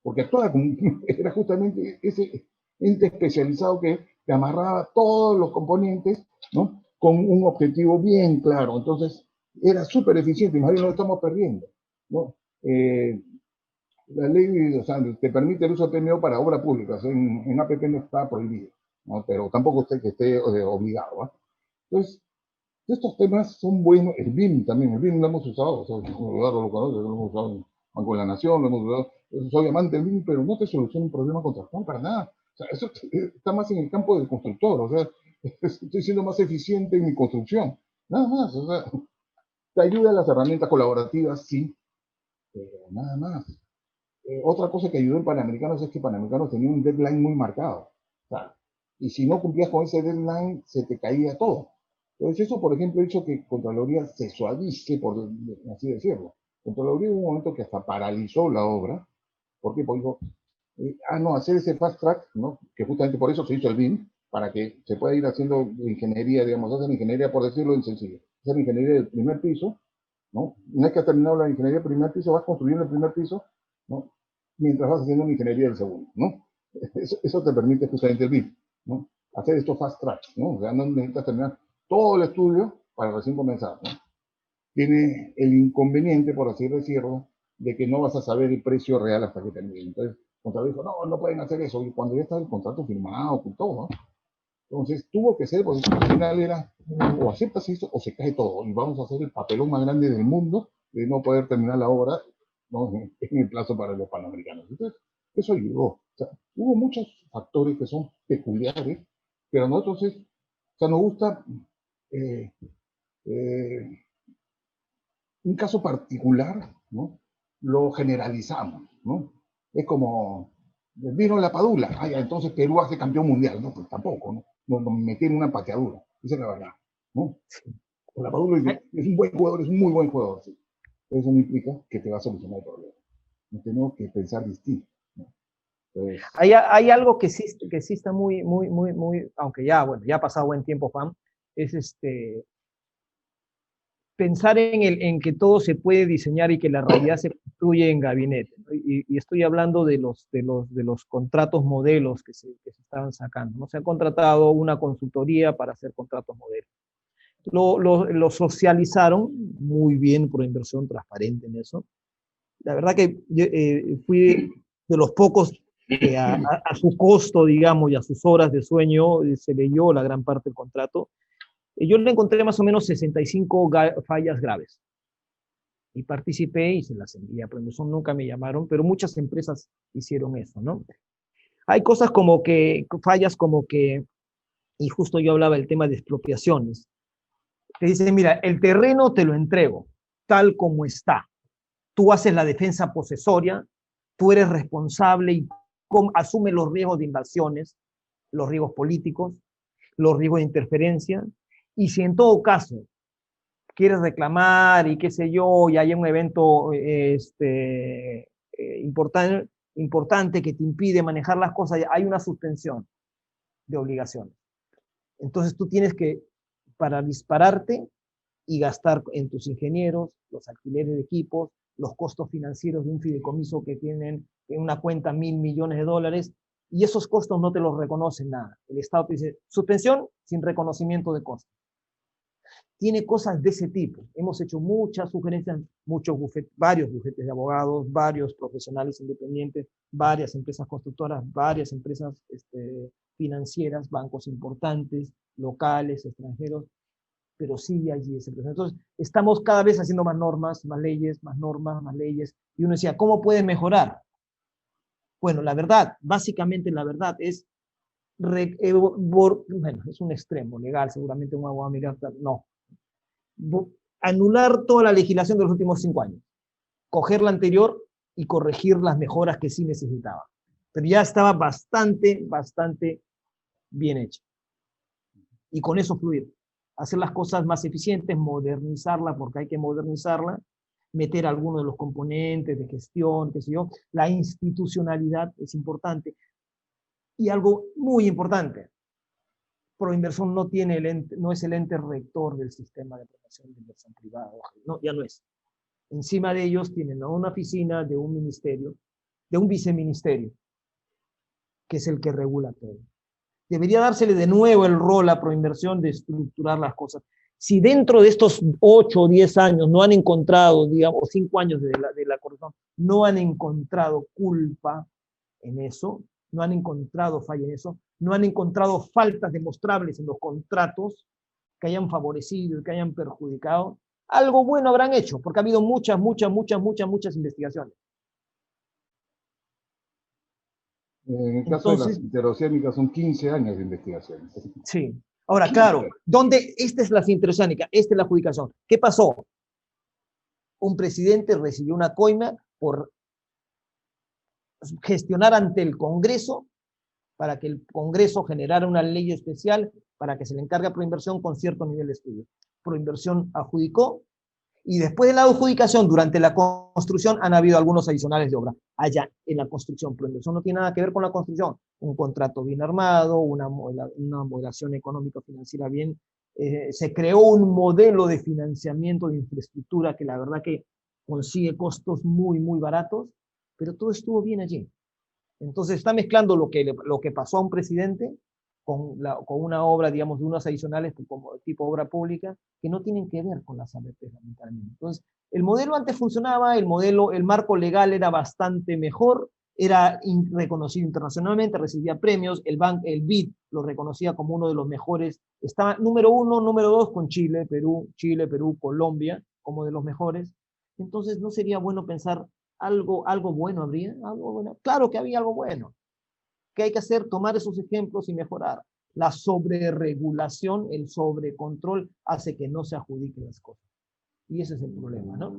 Porque actuaba como, era justamente ese ente especializado que te amarraba todos los componentes, ¿no? Con un objetivo bien claro. Entonces, era súper eficiente, y más bien lo estamos perdiendo, ¿no? La ley, o sea, te permite el uso de PMO para obra pública, o sea, en APP no está prohibido, ¿no? Pero tampoco usted que esté obligado, ¿eh? Entonces, estos temas son buenos. El BIM también, el BIM lo hemos usado, o sea, Eduardo lo conoce, lo hemos usado en Banco de la Nación, lo hemos usado. Soy amante del BIM, pero no te soluciona un problema contractual para nada. O sea, eso está más en el campo del constructor, o sea, estoy siendo más eficiente en mi construcción. Nada más, o sea, te ayuda a las herramientas colaborativas, sí, pero nada más. Otra cosa que ayudó en Panamericanos es que Panamericanos tenía un deadline muy marcado. O sea, y si no cumplías con ese deadline, se te caía todo. Entonces eso, por ejemplo, ha hecho que Contraloría se suavice, por así decirlo. Contraloría hubo un momento que hasta paralizó la obra. ¿Por qué? Porque dijo, no, hacer ese fast track, ¿no? Que justamente por eso se hizo el BIM, para que se pueda ir haciendo ingeniería, digamos, hacer ingeniería, por decirlo en sencillo. Hacer ingeniería del primer piso, ¿no? Una vez que has terminado la ingeniería del primer piso, vas construyendo el primer piso, ¿no? Mientras vas haciendo una ingeniería del segundo, ¿no? Eso te permite justamente el BIM, ¿no? Hacer estos fast tracks, ¿no? O sea, no necesitas terminar todo el estudio para recién comenzar, ¿no? Tiene el inconveniente, por así decirlo, de que no vas a saber el precio real hasta que termine. Entonces, el contrato dijo, no, no pueden hacer eso. Y cuando ya está el contrato firmado con todo, ¿no? Entonces, tuvo que ser, porque al final era, o aceptas esto o se cae todo. Y vamos a hacer el papelón más grande del mundo de no poder terminar la obra, ¿no? En el plazo para los panamericanos. Entonces, eso ayudó. O sea, hubo muchos factores que son peculiares, pero a nosotros o sea, nos gusta un caso particular, ¿no? Lo generalizamos, ¿no? Es como, vino la Padula, entonces Perú hace campeón mundial, ¿no? Pues tampoco, ¿no? meter una pateadura. Esa es la verdad, ¿no? La Padula es un buen jugador, es un muy buen jugador, sí. Eso no implica que te va a solucionar el problema. No tenemos que pensar distinto, ¿no? Entonces, hay algo que sí está muy, aunque ya, bueno, ya ha pasado buen tiempo, Juan, es pensar en que todo se puede diseñar y que la realidad se construye en gabinete, ¿no? Y estoy hablando de los contratos modelos que se estaban sacando, ¿no? Se ha contratado una consultoría para hacer contratos modelos. Lo socializaron muy bien, por inversión transparente en eso. La verdad que yo, fui de los pocos que a su costo, digamos, y a sus horas de sueño, se leyó la gran parte del contrato. Yo le encontré más o menos 65 fallas graves. Y participé y se las envié a Proinversión, nunca me llamaron, pero muchas empresas hicieron eso, ¿no? Hay cosas como que, fallas como que, y justo yo hablaba del tema de expropiaciones. Te dicen, mira, el terreno te lo entrego, tal como está. Tú haces la defensa posesoria, tú eres responsable y asume los riesgos de invasiones, los riesgos políticos, los riesgos de interferencia, y si en todo caso quieres reclamar y qué sé yo, y hay un evento importante que te impide manejar las cosas, hay una suspensión de obligaciones. Entonces tú tienes que, para dispararte y gastar en tus ingenieros, los alquileres de equipos, los costos financieros de un fideicomiso que tienen en una cuenta $1.000 millones, y esos costos no te los reconocen nada. El Estado te dice, suspensión sin reconocimiento de costos. Tiene cosas de ese tipo. Hemos hecho muchas sugerencias, varios bufetes de abogados, varios profesionales independientes, varias empresas constructoras, varias empresas financieras, bancos importantes, locales, extranjeros, pero sigue allí ese proceso. Entonces, estamos cada vez haciendo más normas, más leyes, más normas, más leyes, y uno decía, ¿cómo puede mejorar? Bueno, la verdad, básicamente la verdad es, bueno, es un extremo legal, seguramente un abogado mirar, no, anular toda la legislación de los últimos 5 años, coger la anterior y corregir las mejoras que sí necesitaba. Pero ya estaba bastante bien hecha. Y con eso fluir. Hacer las cosas más eficientes, modernizarla, porque hay que modernizarla, meter algunos de los componentes de gestión, qué sé yo. La institucionalidad es importante. Y algo muy importante, Proinversión no es el ente rector del sistema de promoción de inversión privada. No, ya no es. Encima de ellos tienen una oficina de un ministerio, de un viceministerio, que es el que regula todo. Debería dársele de nuevo el rol a Proinversión de estructurar las cosas. Si dentro de estos 8 o 10 años no han encontrado, digamos, 5 años de la corrupción, no han encontrado culpa en eso, no han encontrado falla en eso, no han encontrado faltas demostrables en los contratos que hayan favorecido y que hayan perjudicado, algo bueno habrán hecho, porque ha habido muchas investigaciones. En el caso de las interoceánicas son 15 años de investigación. Sí. Ahora, claro, esta es la interoceánica, esta es la adjudicación. ¿Qué pasó? Un presidente recibió una coima por gestionar ante el Congreso para que el Congreso generara una ley especial para que se le encargue a Proinversión con cierto nivel de estudio. Proinversión adjudicó, y después de la adjudicación, durante la construcción, han habido algunos adicionales de obra. Allá, en la construcción, Proinversión no tiene nada que ver con la construcción. Un contrato bien armado, una modelación económico-financiera bien. Se creó un modelo de financiamiento de infraestructura que la verdad que consigue costos muy baratos, pero todo estuvo bien allí. Entonces está mezclando lo que pasó a un presidente con una obra, digamos, de unos adicionales como tipo obra pública, que no tienen que ver con las ABPs, lamentablemente. Entonces, el modelo antes funcionaba, el marco legal era bastante mejor, era reconocido internacionalmente, recibía premios, el BID lo reconocía como uno de los mejores, estaba número 1, número 2 con Chile, Perú, Colombia, como de los mejores. Entonces, ¿no sería bueno pensar algo bueno habría? ¿Algo bueno? Claro que había algo bueno. ¿Qué hay que hacer? Tomar esos ejemplos y mejorar. La sobreregulación, el sobrecontrol hace que no se adjudiquen las cosas. Y ese es el problema, ¿no?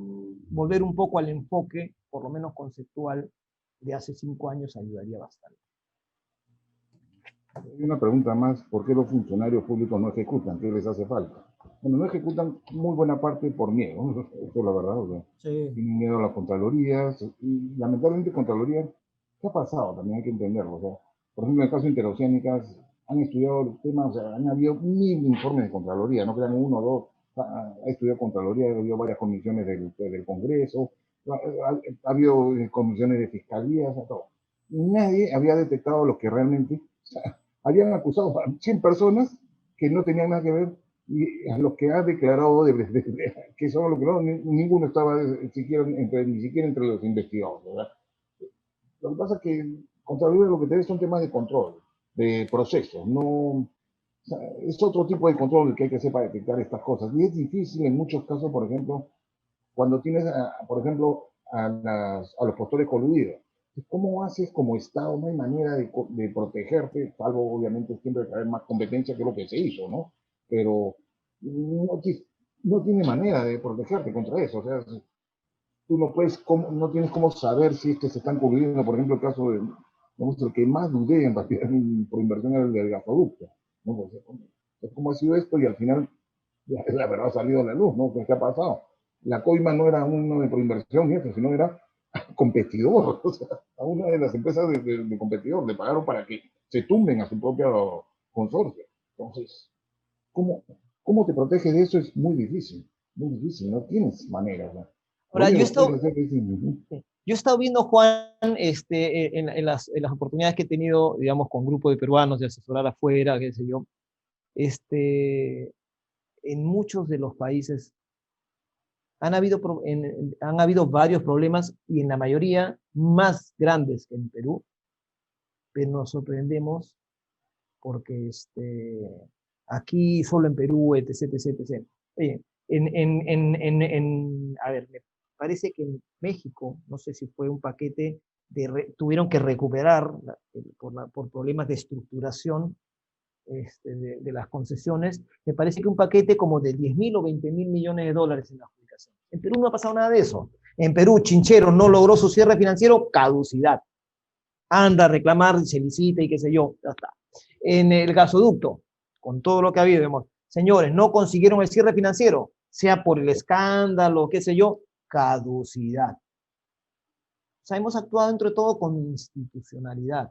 Volver un poco al enfoque, por lo menos conceptual, de hace 5 años ayudaría bastante. Hay una pregunta más, ¿por qué los funcionarios públicos no ejecutan? ¿Qué les hace falta? Bueno, no ejecutan muy buena parte por miedo, ¿no? Eso es la verdad. O sea, Sí. tienen miedo a las Contralorías, y lamentablemente Contraloría, ¿qué ha pasado? También hay que entenderlo. O sea, por ejemplo, en el caso de Interoceánicas, han estudiado el tema, o sea, han habido 1000 informes de Contraloría, no crean uno o dos, ha estudiado Contraloría, ha habido varias comisiones del Congreso, ha habido comisiones de Fiscalía, o sea, todo. Y nadie había detectado lo que realmente, o sea, habían acusado a 100 personas que no tenían nada que ver, y a los que ha declarado que son los que no, ninguno estaba ni siquiera entre los investigados, ¿verdad? Lo que pasa es que Contraloría lo que tiene son temas de control, de procesos, no, o sea, es otro tipo de control el que hay que hacer para detectar estas cosas. Y es difícil en muchos casos, por ejemplo, cuando tienes, por ejemplo, a los postores coludidos. ¿Cómo haces como Estado? No hay manera de protegerte, salvo obviamente siempre traer más competencia que lo que se hizo, ¿no? Pero no, no tiene manera de protegerte contra eso. O sea, tú no puedes, no tienes cómo saber si es que se están coludiendo. Por ejemplo, el caso de, digamos, el que más dudé en realidad por inversión era el del gasoducto, ¿no? Pues, ¿cómo ha sido esto? Y al final, la verdad ha salido a la luz, ¿no? ¿Qué ha pasado? La coima no era uno de proinversión y eso, sino era competidor, o sea, a una de las empresas de competidor, le pagaron para que se tumben a su propio consorcio. Entonces, ¿cómo, cómo te proteges de eso? Es muy difícil, no tienes manera, ¿no? Lo Ahora, único que puedes hacer es... yo he estado viendo, Juan, en las oportunidades que he tenido, digamos, con grupos de peruanos de asesorar afuera, qué sé yo, este, en muchos de los países han habido varios problemas y en la mayoría más grandes que en Perú, pero nos sorprendemos porque aquí solo en Perú, etc, etc, etc. Oye, a ver, me parece que en México, no sé si fue un paquete, tuvieron que recuperar por problemas de estructuración de las concesiones, me parece que un paquete como de 10.000 o 20.000 millones de dólares en la adjudicación. En Perú no ha pasado nada de eso. En Perú, Chinchero no logró su cierre financiero, caducidad. Anda a reclamar, se licita y qué sé yo, ya está. En el gasoducto, con todo lo que ha habido, digamos, señores, no consiguieron el cierre financiero, sea por el escándalo, qué sé yo, caducidad. O sea, hemos actuado entre todo con institucionalidad.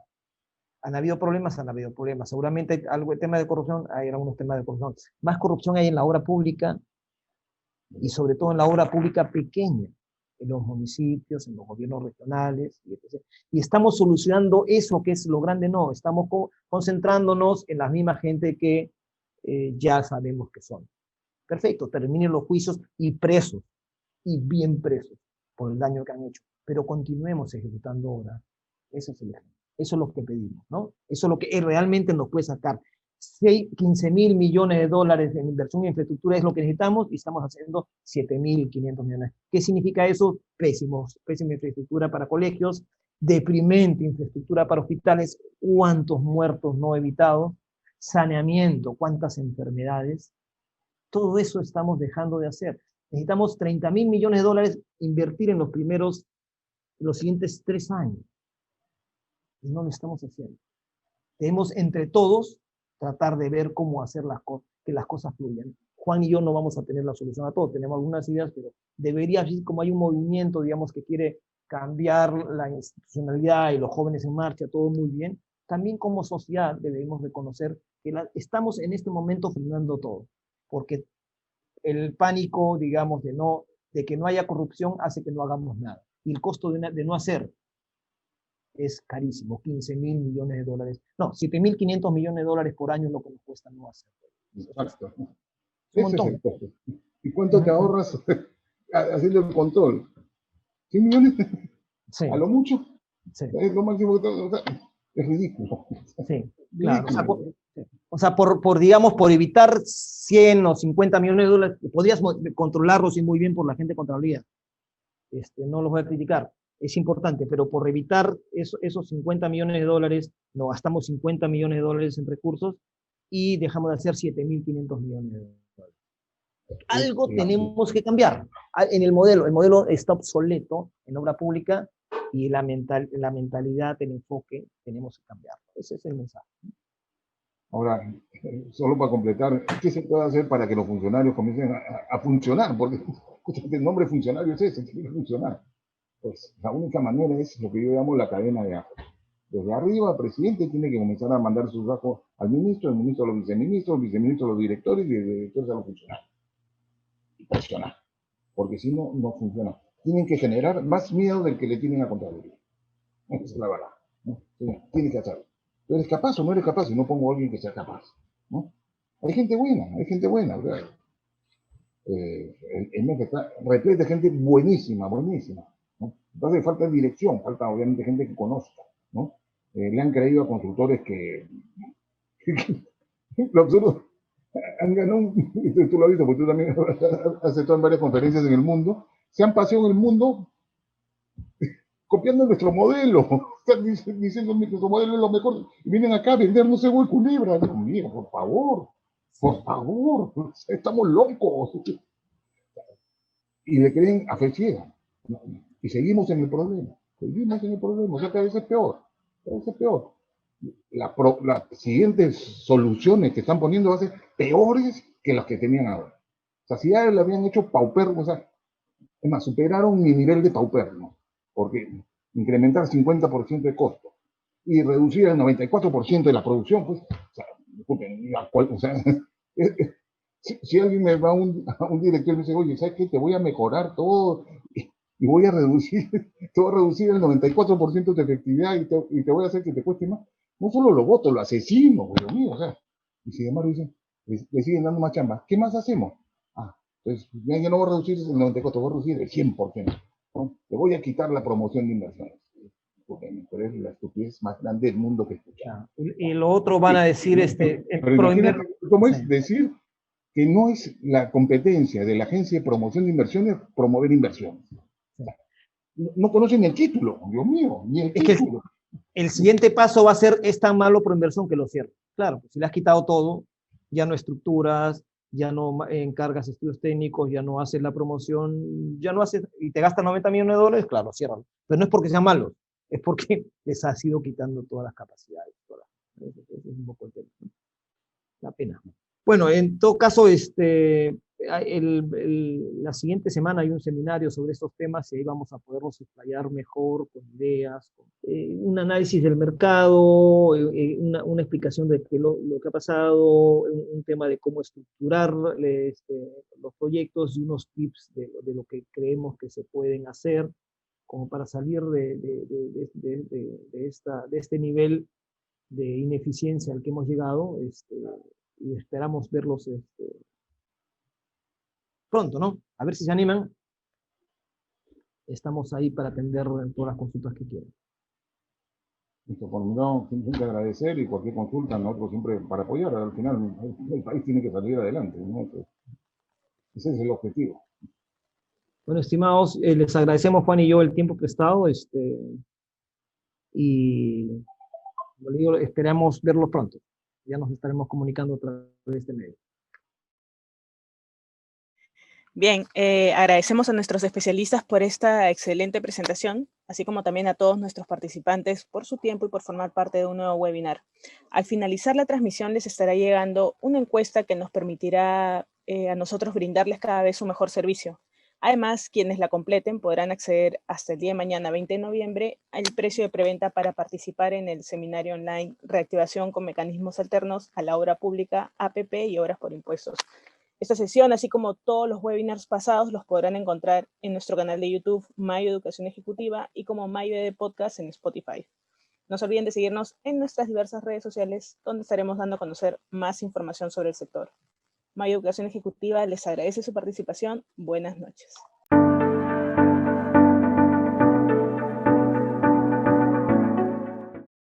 Han habido problemas, han habido problemas. Seguramente hay algo de tema de corrupción, hay algunos temas de corrupción. Más corrupción hay en la obra pública y sobre todo en la obra pública pequeña, en los municipios, en los gobiernos regionales, etc. Y estamos solucionando eso que es lo grande, no, estamos concentrándonos en la misma gente que ya sabemos que son. Perfecto, terminen los juicios y presos, y bien presos, por el daño que han hecho. Pero continuemos ejecutando obra. Ese es el ejemplo. Eso es lo que pedimos, ¿no? Eso es lo que realmente nos puede sacar. 15.000 millones de dólares en inversión en infraestructura es lo que necesitamos y estamos haciendo 7.500 millones. ¿Qué significa eso? Pésima infraestructura para colegios, deprimente infraestructura para hospitales, cuántos muertos no evitados, saneamiento, cuántas enfermedades. Todo eso estamos dejando de hacer. Necesitamos 30.000 millones de dólares invertir en los siguientes 3 años. Y no lo estamos haciendo. Debemos entre todos tratar de ver cómo hacer que las cosas fluyan. Juan y yo no vamos a tener la solución a todo, tenemos algunas ideas, pero debería, así como hay un movimiento, digamos, que quiere cambiar la institucionalidad y los jóvenes en marcha, todo muy bien, también como sociedad debemos reconocer que estamos en este momento frenando todo, porque el pánico, digamos, de que no haya corrupción hace que no hagamos nada. Y el costo de no hacer es carísimo, 15.000 millones de dólares. No, 7.500 millones de dólares por año es lo que nos cuesta no hacer. Exacto. Un Ese es montón. el costo. ¿Y cuánto te ahorras haciendo el control? ¿100 millones? Sí, ¿A lo mucho? sí, Es lo máximo que o sea, es ridículo. sí, claro. Ridículo. O sea, digamos, por evitar 100 o 50 millones de dólares, podrías controlarlos y muy bien por la gente de Contraloría. No los voy a criticar, es importante, pero por evitar esos 50 millones de dólares, no gastamos 50 millones de dólares en recursos y dejamos de hacer 7.500 millones de dólares. Algo tenemos que cambiar. El modelo está obsoleto en obra pública y la mentalidad, el enfoque, tenemos que cambiarlo. Ese es el mensaje. Ahora, solo para completar, ¿qué se puede hacer para que los funcionarios comiencen a funcionar? Porque el nombre funcionario es ese, tiene que funcionar. Pues la única manera es lo que yo llamo la cadena de ajo. Desde arriba, el presidente tiene que comenzar a mandar sus bajos al ministro, el ministro a los viceministros, el viceministro a los directores y el director a los funcionarios. Y presionar. Porque si no, no funciona. Tienen que generar más miedo del que le tienen a Contraloría. Esa es la verdad. ¿No? Tienen que hacerlo. ¿Tú eres capaz o no eres capaz? Si no pongo a alguien que sea capaz. ¿No? Hay gente buena, ¿verdad? El mes está repleto de gente buenísima, buenísima. ¿No? Entonces falta dirección, falta obviamente gente que conozca. ¿No? Le han creído a consultores que lo absurdo, han ganado, tú lo has visto, porque tú también has estado en varias conferencias en el mundo, se han paseado en el mundo copiando nuestro modelo, están diciendo que nuestro modelo es lo mejor, y vienen acá a vendernos cebo y culebra. Dios mío, por favor, estamos locos. Y le creen a fe ciega. Y seguimos en el problema, o sea, cada vez es peor, Las siguientes soluciones que están poniendo van a ser peores que las que tenían ahora. O sea, si ya le habían hecho paupermo, o sea, es más, superaron mi nivel de paupermo, porque incrementar 50% de costo y reducir el 94% de la producción, pues, o sea, disculpen, o sea, si alguien me va a un director y me dice, oye, ¿sabes qué? Te voy a mejorar todo y voy a reducir, te voy a reducir el 94% de efectividad y te voy a hacer que te cueste más. No solo lo voto, lo asesino, Dios mío, o sea. Y sin embargo dicen, le siguen dando más chamba. ¿Qué más hacemos? Entonces, ya no voy a reducir el 94%, voy a reducir el 100%. ¿No? Te voy a quitar la promoción de inversiones. Pero es la estupidez más grande del mundo que escuchamos. Y lo otro van a decir, Pero imagínate cómo es decir que no es la competencia de la Agencia de Promoción de Inversiones promover inversiones. No conocen el título, Dios mío, ni el título. Que el siguiente paso va a ser, es tan malo por inversión que lo cierro. Claro, si le has quitado todo, ya no estructuras, ya no encargas estudios técnicos, ya no haces la promoción, ya no haces, y te gastas 90 millones de dólares, claro, ciérralo. Pero no es porque sean malos, es porque les has ido quitando todas las capacidades. Ese es un poco el tema. La pena. Bueno, en todo caso, la siguiente semana hay un seminario sobre estos temas y ahí vamos a podernos explayar mejor con ideas, con, un análisis del mercado, una explicación de lo que ha pasado, un tema de cómo estructurar los proyectos y unos tips de lo que creemos que se pueden hacer como para salir de este nivel de ineficiencia al que hemos llegado, y esperamos verlos pronto, ¿no? A ver si se animan. Estamos ahí para atender todas las consultas que quieran. Por mi lado, siempre agradecer y cualquier consulta, nosotros siempre para apoyar. Al final, el país tiene que salir adelante, ¿no? Ese es el objetivo. Bueno, estimados, les agradecemos Juan y yo el tiempo prestado, y como digo, esperamos verlos pronto. Ya nos estaremos comunicando a través de este medio. Bien, agradecemos a nuestros especialistas por esta excelente presentación, así como también a todos nuestros participantes por su tiempo y por formar parte de un nuevo webinar. Al finalizar la transmisión les estará llegando una encuesta que nos permitirá a nosotros brindarles cada vez un mejor servicio. Además, quienes la completen podrán acceder hasta el día de mañana, 20 de noviembre, al precio de preventa para participar en el seminario online Reactivación con Mecanismos Alternos a la Obra Pública, APP y Obras por Impuestos. Esta sesión, así como todos los webinars pasados, los podrán encontrar en nuestro canal de YouTube, Mayo Educación Ejecutiva, y como Mayo de Podcast en Spotify. No se olviden de seguirnos en nuestras diversas redes sociales, donde estaremos dando a conocer más información sobre el sector. Mayo Educación Ejecutiva les agradece su participación. Buenas noches.